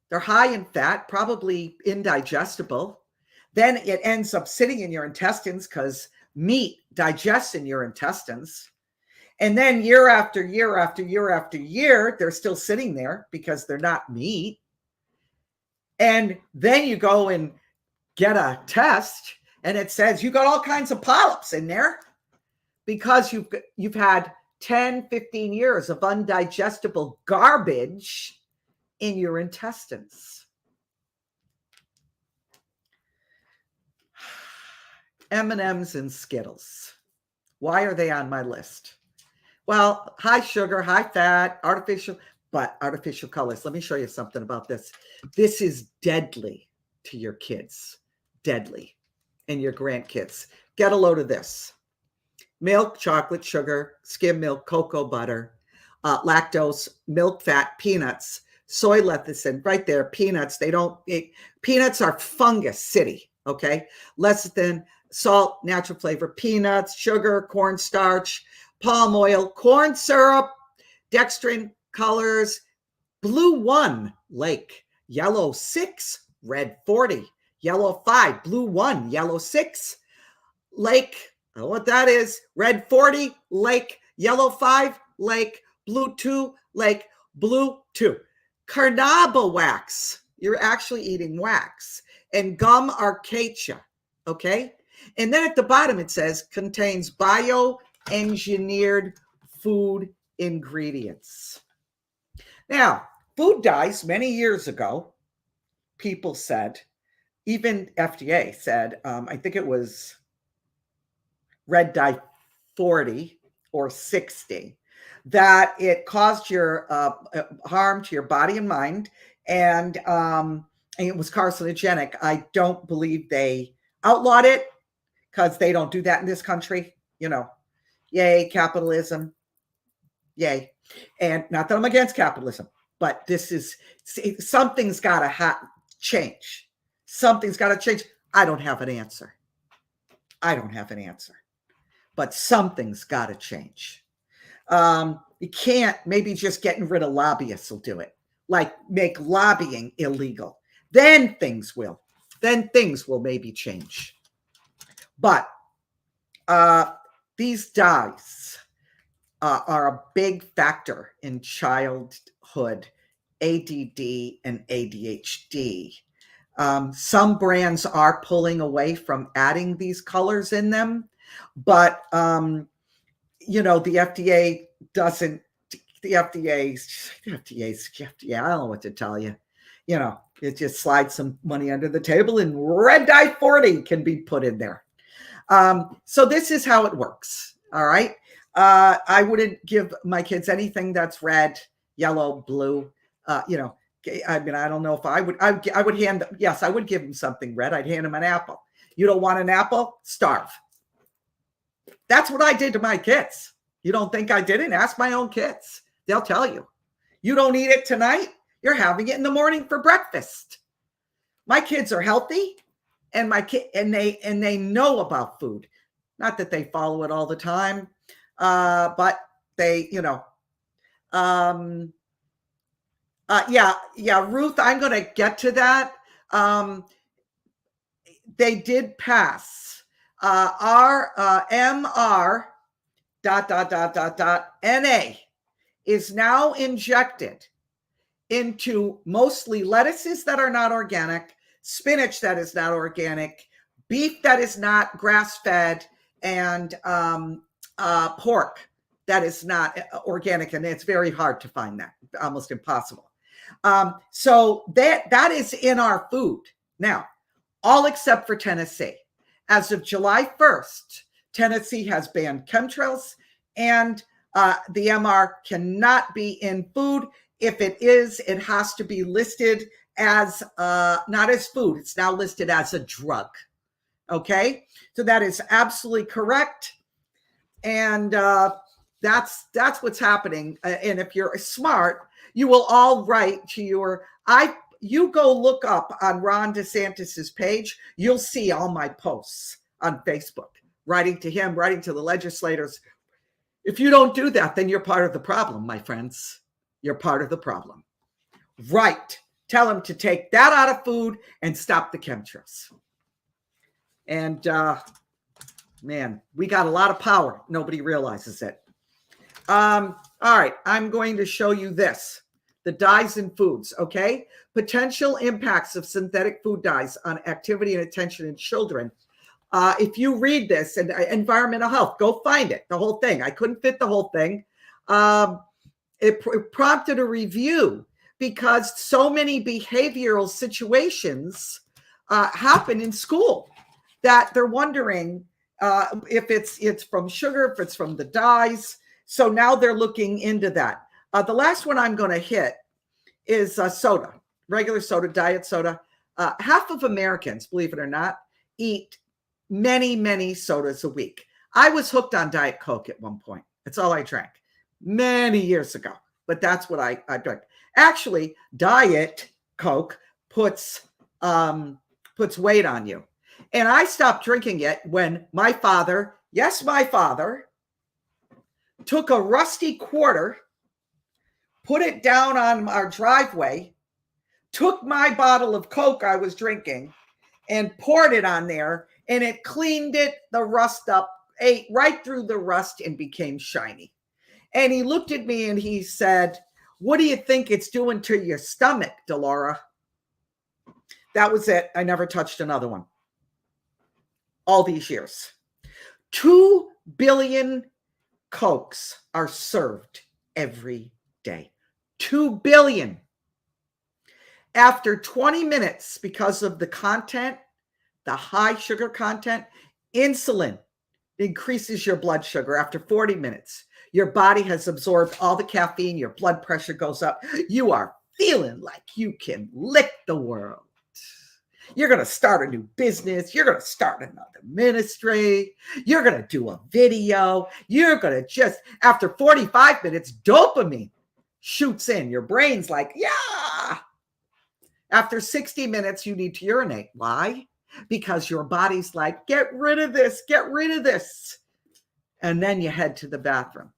They're high in fat, probably indigestible. Then it ends up sitting in your intestines because meat digests in your intestines. And then year after year after year after year, they're still sitting there because they're not meat. And then you go and get a test and it says you got all kinds of polyps in there because you've had 10, 15 years of undigestible garbage in your intestines. M&Ms and Skittles. Why are they on my list? Well, high sugar, high fat, artificial colors. Let me show you something about this. This is deadly to your kids. deadly in your grandkids. Get a load of this. Milk, chocolate, sugar, skim milk, cocoa butter, lactose, milk fat, peanuts, soy lecithin, right there, peanuts. Peanuts are fungus city, okay? Lecithin, salt, natural flavor, peanuts, sugar, cornstarch, palm oil, corn syrup, dextrin, colors, blue 1, lake, yellow 6, red 40, yellow 5, blue 1, yellow 6, lake, I don't know what that is, red 40, lake, yellow 5, lake, blue 2, lake, blue 2. Carnauba wax, you're actually eating wax, and gum arcacia, okay? And then at the bottom it says contains bioengineered food ingredients. Now, food dyes many years ago, people said, even FDA said, I think it was red dye 40 or 60, that it caused your harm to your body and mind, and it was carcinogenic. I don't believe they outlawed it because they don't do that in this country. Yay, capitalism. Yay. And not that I'm against capitalism, but something's got to change. Something's got to change. I don't have an answer. But something's got to change. You can't, maybe just getting rid of lobbyists will do it. Like make lobbying illegal. Then things will maybe change. But these dyes are a big factor in childhood ADD and ADHD. Some brands are pulling away from adding these colors in them, but the FDA doesn't. The FDA's, I don't know what to tell you. It just slides some money under the table, and red dye 40 can be put in there. So this is how it works. All right. I wouldn't give my kids anything that's red, yellow, blue. I don't know if I would hand them. Yes, I would give them something red. I'd hand them an apple. You don't want an apple? Starve. That's what I did to my kids. You don't think I didn't? Ask my own kids. They'll tell you. You don't eat it tonight? You're having it in the morning for breakfast. My kids are healthy, and they know about food. Not that they follow it all the time, but they, Ruth, I'm going to get to that. They did pass our MR ... NA is now injected into mostly lettuces that are not organic, spinach that is not organic, beef that is not grass-fed, and pork that is not organic, and it's very hard to find that, almost impossible. So that is in our food now, all except for Tennessee. As of July 1st, Tennessee has banned chemtrails, and the MR cannot be in food. If it is, it has to be listed as not as food. It's now listed as a drug. Okay, so that is absolutely correct, and that's what's happening. And if you're smart, you will all write to you go look up on Ron DeSantis's page. You'll see all my posts on Facebook, writing to him, writing to the legislators. If you don't do that, then you're part of the problem, my friends. You're part of the problem. Right. Tell him to take that out of food and stop the chemtrails. And man, we got a lot of power. Nobody realizes it. All right. I'm going to show you this. The dyes in foods, okay? Potential impacts of synthetic food dyes on activity and attention in children. If you read this, and environmental health, go find it, the whole thing. I couldn't fit the whole thing. It prompted a review because so many behavioral situations happen in school that they're wondering if it's from sugar, if it's from the dyes. So now they're looking into that. The last one I'm going to hit is soda, regular soda, diet soda. Half of Americans, believe it or not, eat many, many sodas a week. I was hooked on Diet Coke at one point. That's all I drank many years ago, but that's what I drank. Actually, Diet Coke puts weight on you. And I stopped drinking it when my father, yes, my father, took a rusty quarter, put it down on our driveway, took my bottle of Coke I was drinking and poured it on there, and it cleaned the rust up, ate right through the rust and became shiny. And he looked at me and he said, "What do you think it's doing to your stomach, Delora?" That was it. I never touched another one. All these years. 2 billion Cokes are served every day. 2 billion. After 20 minutes, because of the content, the high sugar content, insulin increases your blood sugar. After 40 minutes, your body has absorbed all the caffeine, your blood pressure goes up. You are feeling like you can lick the world. You're going to start a new business. You're going to start another ministry. You're going to do a video. You're going to just, after 45 minutes, dopamine shoots in. Your brain's like, yeah. After 60 minutes, you need to urinate. Why? Because your body's like, get rid of this, get rid of this. And then you head to the bathroom.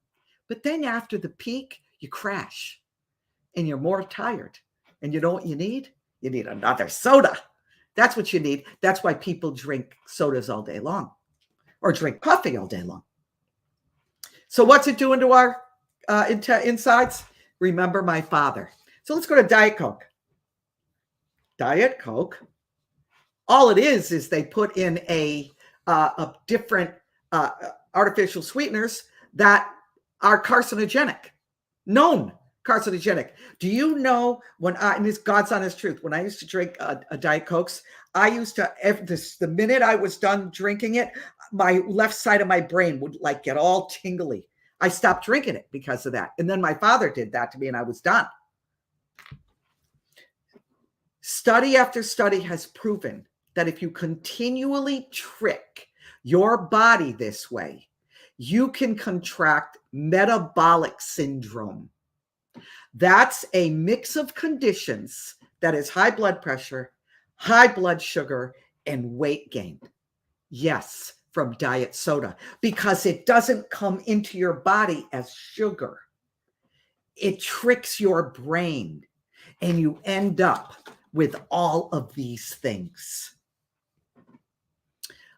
But then after the peak, you crash and you're more tired. And you know what you need? You need another soda. That's what you need. That's why people drink sodas all day long or drink coffee all day long. So what's it doing to our insides? Remember my father. So let's go to Diet Coke. Diet Coke. All it is they put in a different artificial sweeteners that are carcinogenic, known carcinogenic. Do you know and this God's honest truth, when I used to drink a Diet Cokes, I used to, the minute I was done drinking it, my left side of my brain would like get all tingly. I stopped drinking it because of that. And then my father did that to me and I was done. Study after study has proven that if you continually trick your body this way, you can contract metabolic syndrome. That's a mix of conditions that is high blood pressure, high blood sugar, and weight gain. Yes, from diet soda, because it doesn't come into your body as sugar. It tricks your brain, and you end up with all of these things.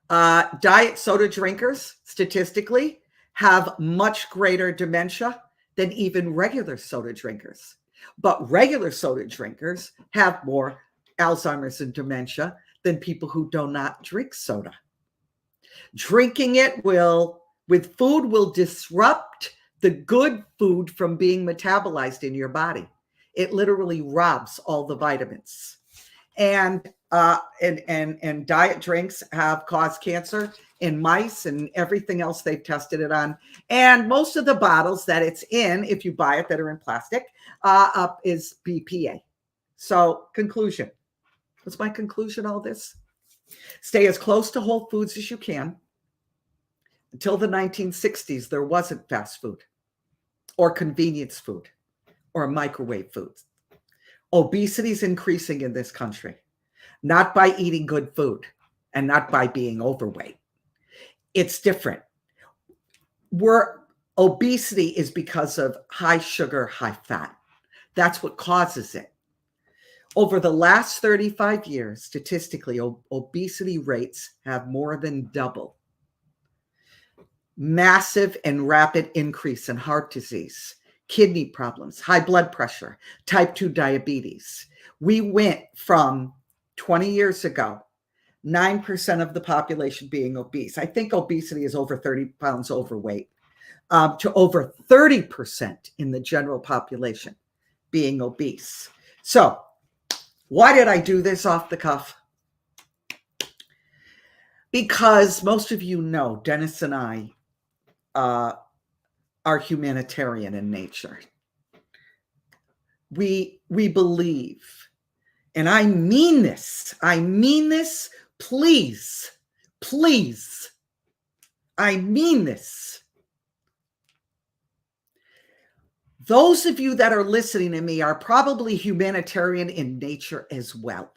Diet soda drinkers, statistically, have much greater dementia than even regular soda drinkers. But regular soda drinkers have more Alzheimer's and dementia than people who do not drink soda. Drinking it with food will disrupt the good food from being metabolized in your body. It literally robs all the vitamins. And diet drinks have caused cancer in mice and everything else they've tested it on. And most of the bottles that it's in, if you buy it that are in plastic, is BPA. So conclusion. What's my conclusion, all this? Stay as close to whole foods as you can. Until the 1960s, there wasn't fast food or convenience food or microwave foods. Obesity is increasing in this country, not by eating good food and not by being overweight. It's different. Obesity is because of high sugar, high fat. That's what causes it. Over the last 35 years, statistically, obesity rates have more than doubled. Massive and rapid increase in heart disease, kidney problems, high blood pressure, type 2 diabetes. We went from 20 years ago, 9% of the population being obese. I think obesity is over 30 pounds overweight, to over 30% in the general population being obese. So why did I do this off the cuff? Because most of you know, Dennis and I are humanitarian in nature. We believe, and I mean this please, please, I mean this. Those of you that are listening to me are probably humanitarian in nature as well.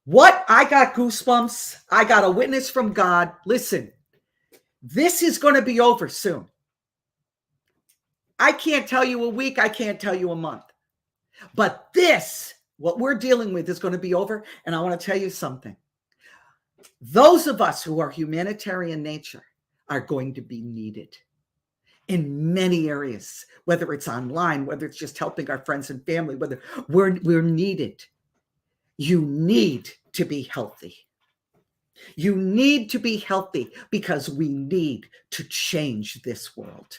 What? I got goosebumps. I got a witness from God. Listen, this is going to be over soon. I can't tell you a week. I can't tell you a month. But this, what we're dealing with, is going to be over. And I want to tell you something. Those of us who are humanitarian nature are going to be needed in many areas, whether it's online, whether it's just helping our friends and family, whether we're needed. You need to be healthy. You need to be healthy because we need to change this world.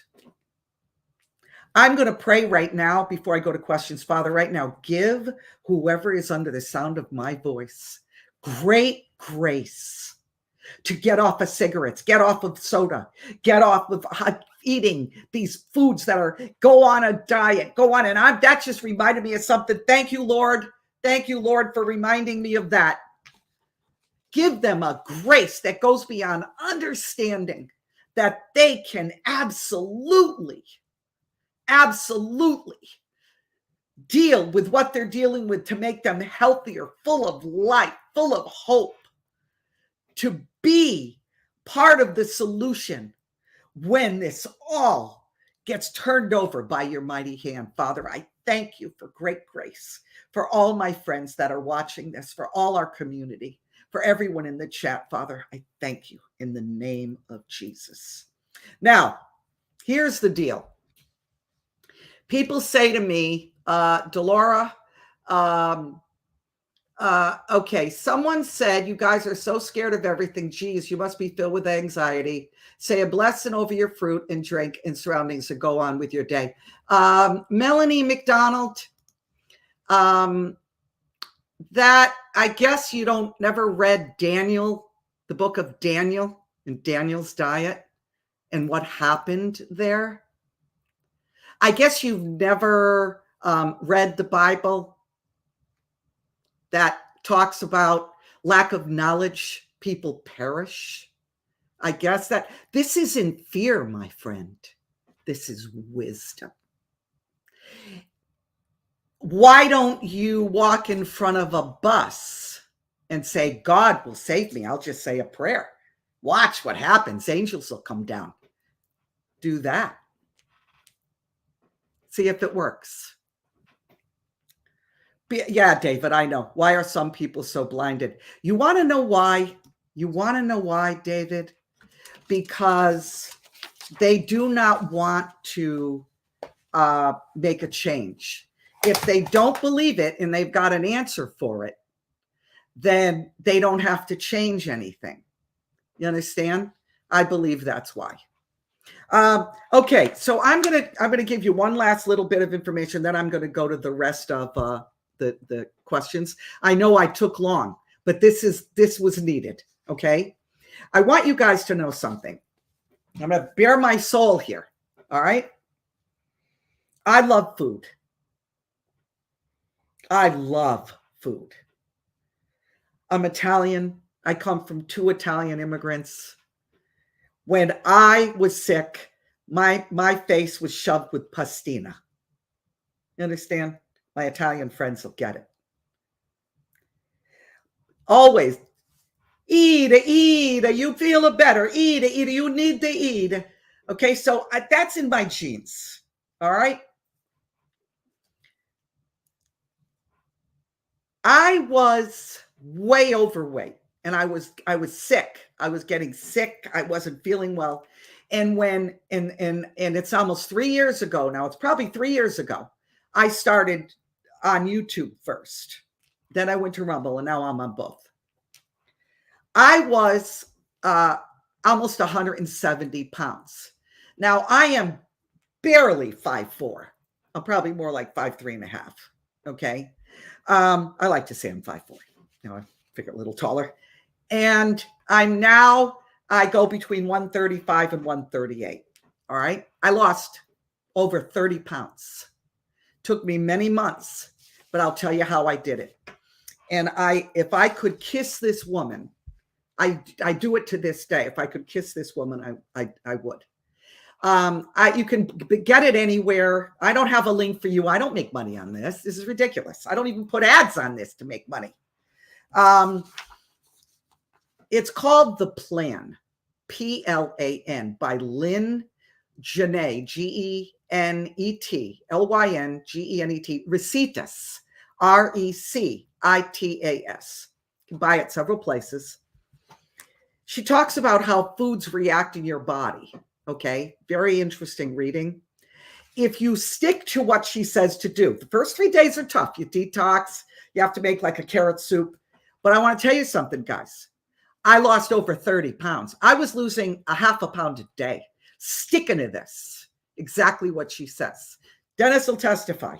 I'm going to pray right now before I go to questions. Father, right now, give whoever is under the sound of my voice great grace to get off of cigarettes, get off of soda, get off of eating these foods that are, go on a diet, go on. And that just reminded me of something. Thank you, Lord. Thank you, Lord, for reminding me of that. Give them a grace that goes beyond understanding, that they can absolutely deal with what they're dealing with to make them healthier, full of life, full of hope, to be part of the solution when this all gets turned over by your mighty hand. Father, I thank you for great grace, for all my friends that are watching this, for all our community, for everyone in the chat. Father, I thank you in the name of Jesus. Now, here's the deal. People say to me, Delora, okay, someone said you guys are so scared of everything. Geez, you must be filled with anxiety. Say a blessing over your fruit and drink and surroundings and go on with your day. Melanie McDonald, that I guess you never read Daniel, the book of Daniel and Daniel's diet and what happened there. I guess you've never read the Bible that talks about lack of knowledge, people perish. I guess that this isn't fear, my friend. This is wisdom. Why don't you walk in front of a bus and say, God will save me? I'll just say a prayer. Watch what happens. Angels will come down. Do that. See if it works. Yeah, David, I know. Why are some people so blinded? You want to know why? You want to know why, David? Because they do not want to make a change. If they don't believe it and they've got an answer for it, then they don't have to change anything. You understand? I believe that's why. Okay, so I'm gonna give you one last little bit of information, then I'm gonna go to the rest of the questions. I know I took long, but this was needed. Okay, I want you guys to know something. I'm gonna bare my soul here. All right, I love food. I love food. I'm Italian. I come from 2 Italian immigrants. When I was sick, my face was shoved with pastina. You understand? My Italian friends will get it. Always, eat, you feel better. Eat, you need to eat. Okay, so that's in my genes. All right? I was way overweight and I was sick. I was getting sick. I wasn't feeling well. And when it's almost 3 years ago now, it's probably 3 years ago, I started on YouTube first. Then I went to Rumble and now I'm on both. I was almost 170 pounds. Now I am barely 5'4". I'm probably more like 5'3.5". Okay. I like to say I'm 5'4". You know, I figure a little taller. And I go between 135 and 138. All right. I lost over 30 pounds. Took me many months, but I'll tell you how I did it. And if I could kiss this woman, I do it to this day. If I could kiss this woman, I would. You can get it anywhere. I don't have a link for you. I don't make money on this. This is ridiculous. I don't even put ads on this to make money. It's called The Plan, Plan, by Lynn Genet, Genet, Lyngenet, Recetas, Recitas. You can buy it several places. She talks about how foods react in your body. Okay, very interesting reading. If you stick to what she says to do, the first 3 days are tough. You detox, you have to make like a carrot soup. But I want to tell you something, guys. I lost over 30 pounds. I was losing a half a pound a day, sticking to this. Exactly what she says. Dennis will testify.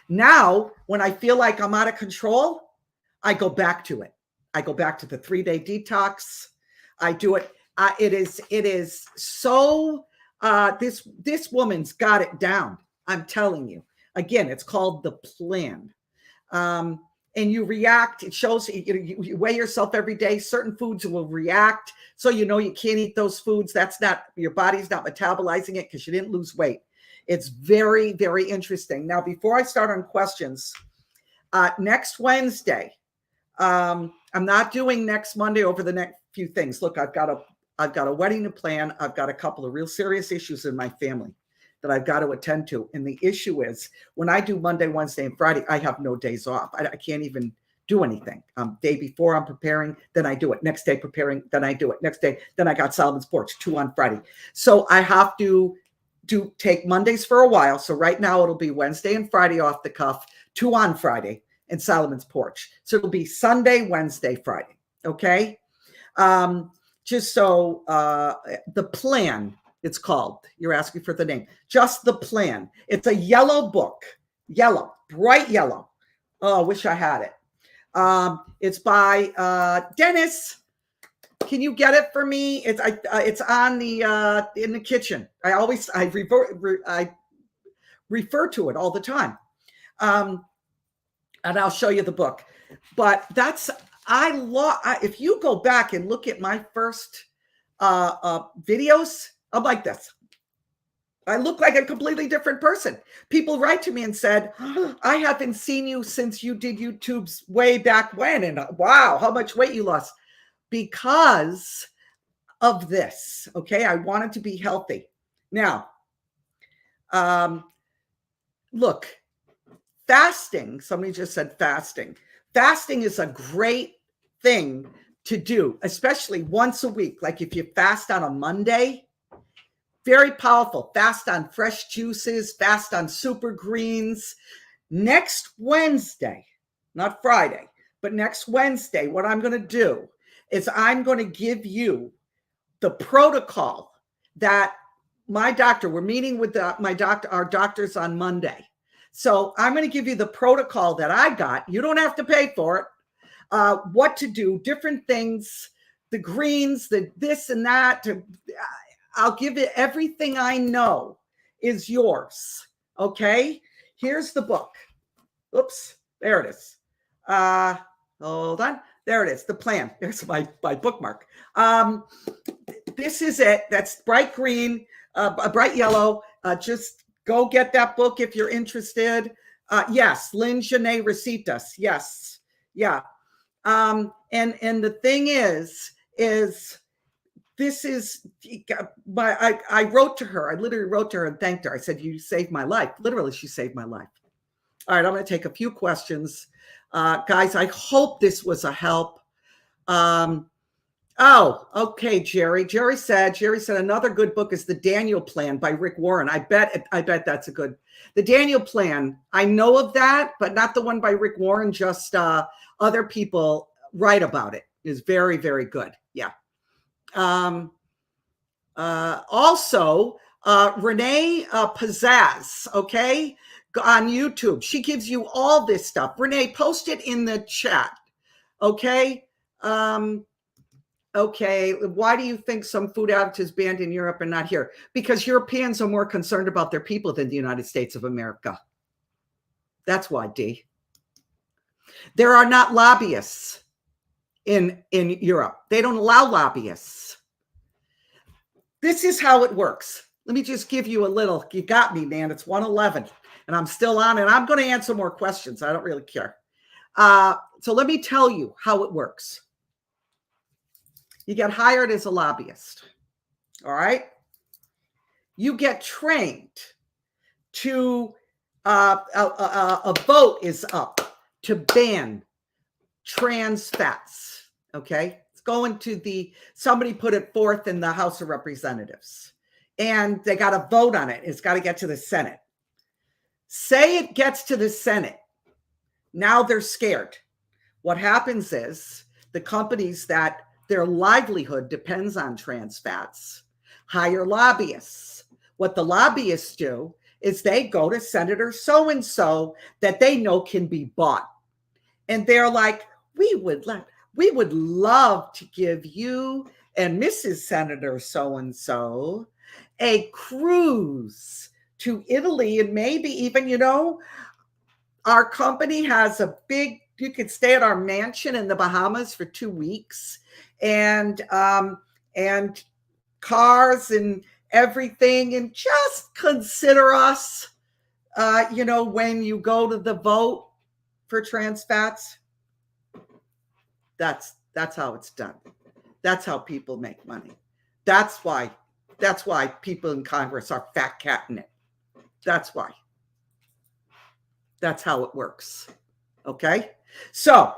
Now, when I feel like I'm out of control, I go back to it. I go back to the 3-day detox. I do it. It is so, this woman's got it down. I'm telling you. Again, it's called The Plan. And you react. It shows you weigh yourself every day. Certain foods will react. So you know you can't eat those foods. That's not, your body's not metabolizing it because you didn't lose weight. It's very, very interesting. Now, before I start on questions, next Wednesday, I'm not doing next Monday over the next few things. Look, I've got a wedding to plan. I've got a couple of real serious issues in my family that I've got to attend to. And the issue is when I do Monday, Wednesday, and Friday, I have no days off. I can't even do anything. Day before I'm preparing, then I do it. Next day preparing, then I do it. Next day, then I got Solomon's Porch, 2 on Friday. So I have to take Mondays for a while. So right now it'll be Wednesday and Friday off the cuff, 2 on Friday, and Solomon's Porch. So it'll be Sunday, Wednesday, Friday. Okay. Just so The Plan, it's called. You're asking for the name. Just The Plan. It's a yellow book. Yellow, bright yellow. Oh, I wish I had it. It's by Dennis. Can you get it for me? It's on the in the kitchen. I refer to it all the time. And I'll show you the book. But if you go back and look at my first videos, I'm like this. I look like a completely different person. People write to me and said, I haven't seen you since you did YouTube's way back when. And wow, how much weight you lost. Because of this. Okay. I wanted to be healthy. Now, look, fasting, somebody just said fasting. Fasting is a great thing to do, especially once a week. Like if you fast on a Monday, very powerful. Fast on fresh juices, fast on super greens. Next Wednesday, not Friday, but next Wednesday, what I'm going to do is I'm going to give you the protocol that my doctor, we're meeting with our doctors on Monday. So I'm going to give you the protocol that I got. You don't have to pay for it. What to do, different things, the greens, the this and that. I'll give it everything I know is yours. Okay. Here's the book. Oops, there it is. Hold on. There it is. The Plan. There's my bookmark. This is it. That's bright green, bright yellow. Just go get that book if you're interested. Yes, Lynn Genet Recetas. Yes. Yeah. And the thing is this is, I wrote to her. I literally wrote to her and thanked her. I said, you saved my life. Literally, she saved my life. All right, I'm going to take a few questions. Guys, I hope this was a help. Oh, okay, Jerry. Jerry said another good book is The Daniel Plan by Rick Warren. I bet that's a good. The Daniel Plan, I know of that, but not the one by Rick Warren. Just other people write about it. Is very, very good. Yeah. Also, Renee Pizzazz, okay, on YouTube. She gives you all this stuff. Renee, post it in the chat. Okay. Okay. Why do you think some food additives banned in Europe and not here? Because Europeans are more concerned about their people than the United States of America. That's why, D. There are not lobbyists in Europe. They don't allow lobbyists. This is how it works. Let me just give you a little, you got me, man. It's 1:11 and I'm still on, and I'm going to answer more questions. I don't really care. So let me tell you how it works. You get hired as a lobbyist. All right. You get trained to, a vote is up to ban trans fats. Okay. It's going to somebody put it forth in the House of Representatives, and they got to vote on it. It's got to get to the Senate. Say it gets to the Senate. Now they're scared. What happens is the companies that their livelihood depends on trans fats hire lobbyists. What the lobbyists do is they go to Senator so-and-so that they know can be bought. And they're like, we would love to give you and Mrs. Senator so-and-so a cruise to Italy, and maybe even, our company has you could stay at our mansion in the Bahamas for 2 weeks, and cars and everything, and just consider us, when you go to the vote for trans fats. That's how it's done. That's how people make money. That's why people in Congress are fat catting it. That's why. That's how it works. Okay. So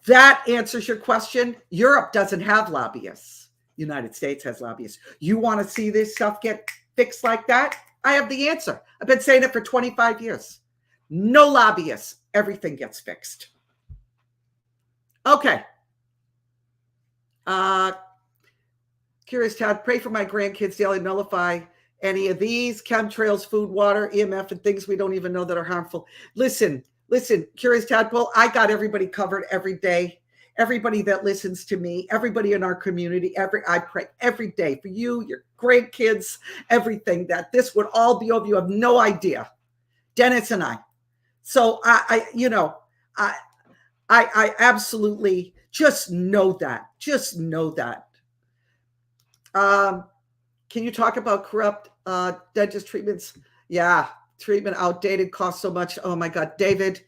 that answers your question. Europe doesn't have lobbyists. United States has lobbyists. You want to see this stuff get fixed like that? I have the answer. I've been saying it for 25 years. No lobbyists. Everything gets fixed. Okay. Curious Todd, pray for my grandkids daily, nullify any of these chemtrails, food, water, EMF, and things we don't even know that are harmful. Listen, Curious Tadpole, I got everybody covered every day. Everybody that listens to me, everybody in our community, I pray every day for you, your grandkids, everything, that this would all be over. You have no idea. Dennis and I. So I absolutely just know that. Just know that. Can you talk about corrupt dentist treatments? Yeah, treatment outdated, costs so much. Oh my God, David,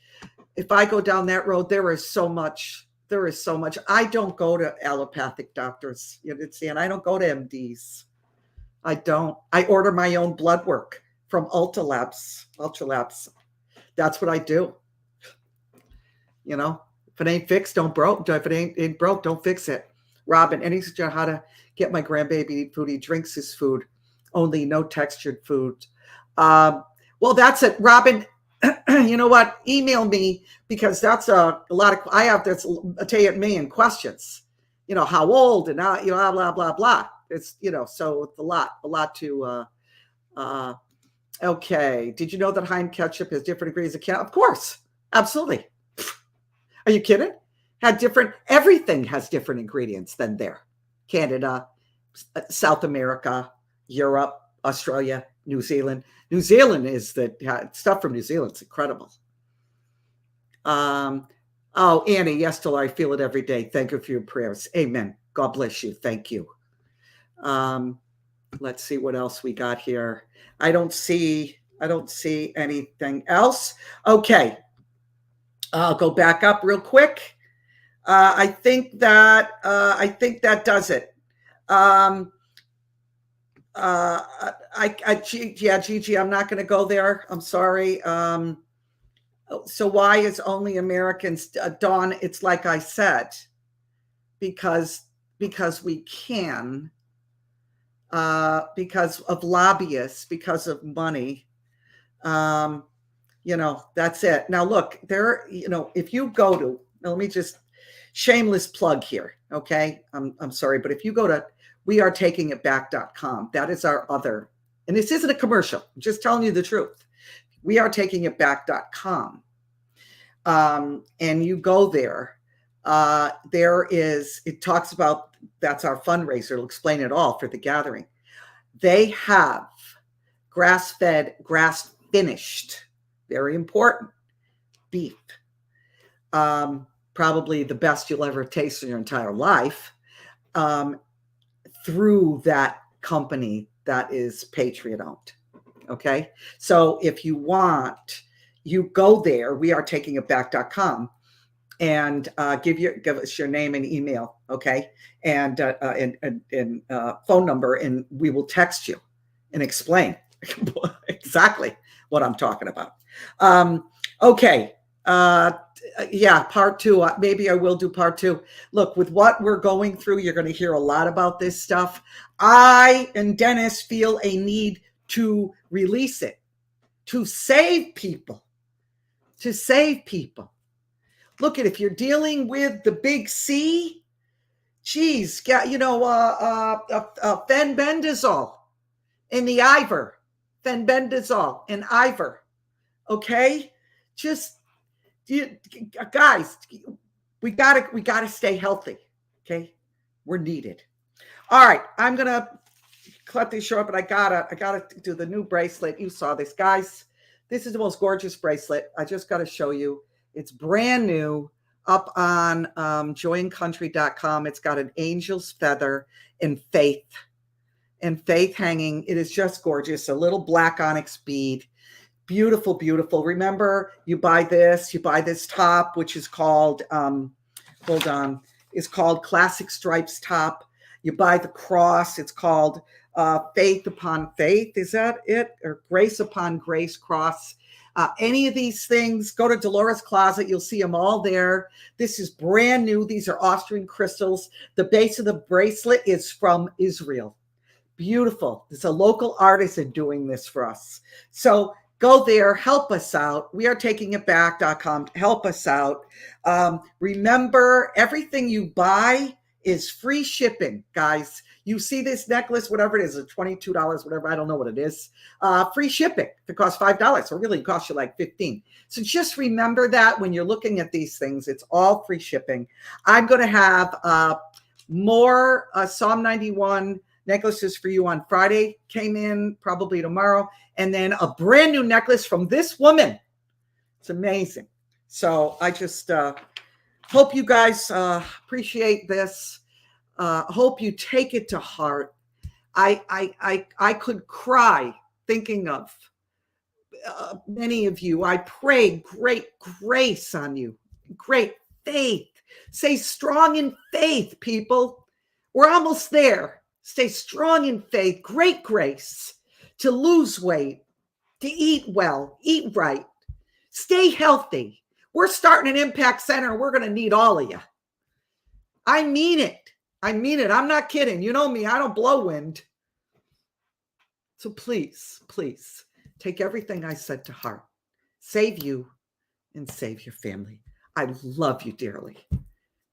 if I go down that road, there is so much. I don't go to allopathic doctors. You understand? I don't go to MDs. I don't. I order my own blood work from Ultra Labs. That's what I do. If it ain't fixed, don't broke. If it ain't broke, don't fix it. Robin, any suggestion how to get my grandbaby eat food? He drinks his food, only no textured food. Well, that's it, Robin. You know what? Email me, because that's a lot of. I have this a million questions. How old and blah blah blah blah. It's so it's a lot to. Okay. Did you know that Heinz ketchup has different degrees of Of course, absolutely. Are you kidding? Everything has different ingredients than there. Canada, South America, Europe, Australia, New Zealand. New Zealand is stuff from New Zealand's incredible. Oh, Annie, yes, till I feel it every day. Thank you for your prayers. Amen. God bless you. Thank you. Let's see what else we got here. I don't see anything else. Okay. I'll go back up real quick. I think that does it. Gigi, I'm not going to go there. I'm sorry. So why is only Americans, Dawn? It's like I said, because we can, because of lobbyists, because of money. That's it. Now, look, if you go to, let me just shameless plug here. Okay. I'm sorry, but if you go to wearetakingitback.com, that is our other, and this isn't a commercial. I'm just telling you the truth. Wearetakingitback.com. And you go there. It talks about, that's our fundraiser. It'll explain it all for the gathering. They have grass-fed, grass-finished, very important, beef. probably the best you'll ever taste in your entire life, through that company that is Patriot owned. Okay. So if you want, you go there, wearetakingitback.com, and give us your name and email. Okay. And phone number, and we will text you and explain exactly what I'm talking about. Okay. Yeah, part two. Maybe I will do part two. Look, with what we're going through, you're going to hear a lot about this stuff. I and Dennis feel a need to release it, to save people, to save people. Look at, if you're dealing with the big C, geez, fenbendazole in the Ivor, fenbendazole and Ivor. Okay, just guys, we gotta stay healthy. Okay, we're needed. All right, I'm gonna cut this short, but I gotta do the new bracelet. You saw this, guys. This is the most gorgeous bracelet. I just got to show you. It's brand new, up on joyandcountry.com. It's got an angel's feather and faith hanging. It is just gorgeous. A little black onyx bead. Beautiful, beautiful. Remember, you buy this top, which is called, is called Classic Stripes top. You buy the cross. It's called Faith Upon Faith. Is that it? Or Grace Upon Grace cross. Any of these things, go to Delora's Closet. You'll see them all there. This is brand new. These are Austrian crystals. The base of the bracelet is from Israel. Beautiful. There's a local artisan doing this for us. So go there, help us out. Wearetakingitback.com. Help us out. Remember, everything you buy is free shipping, guys. You see this necklace, whatever it is, $22, whatever, I don't know what it is. Free shipping. If it costs $5, so really it costs you like $15. So just remember that when you're looking at these things, it's all free shipping. I'm going to have more Psalm 91 necklaces for you on Friday. Came in probably tomorrow. And then a brand new necklace from this woman. It's amazing. So I just hope you guys appreciate this. Hope you take it to heart. I could cry thinking of many of you. I pray great grace on you, great faith. Stay strong in faith, people. We're almost there. Stay strong in faith, great grace to lose weight, to eat well, eat right, stay healthy. We're starting an impact center. We're going to need all of you. I mean it. I mean it. I'm not kidding. You know me. I don't blow wind. So please, please take everything I said to heart. Save you and save your family. I love you dearly.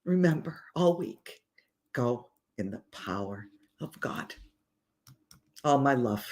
Remember, all week, go in the power of God. All my love.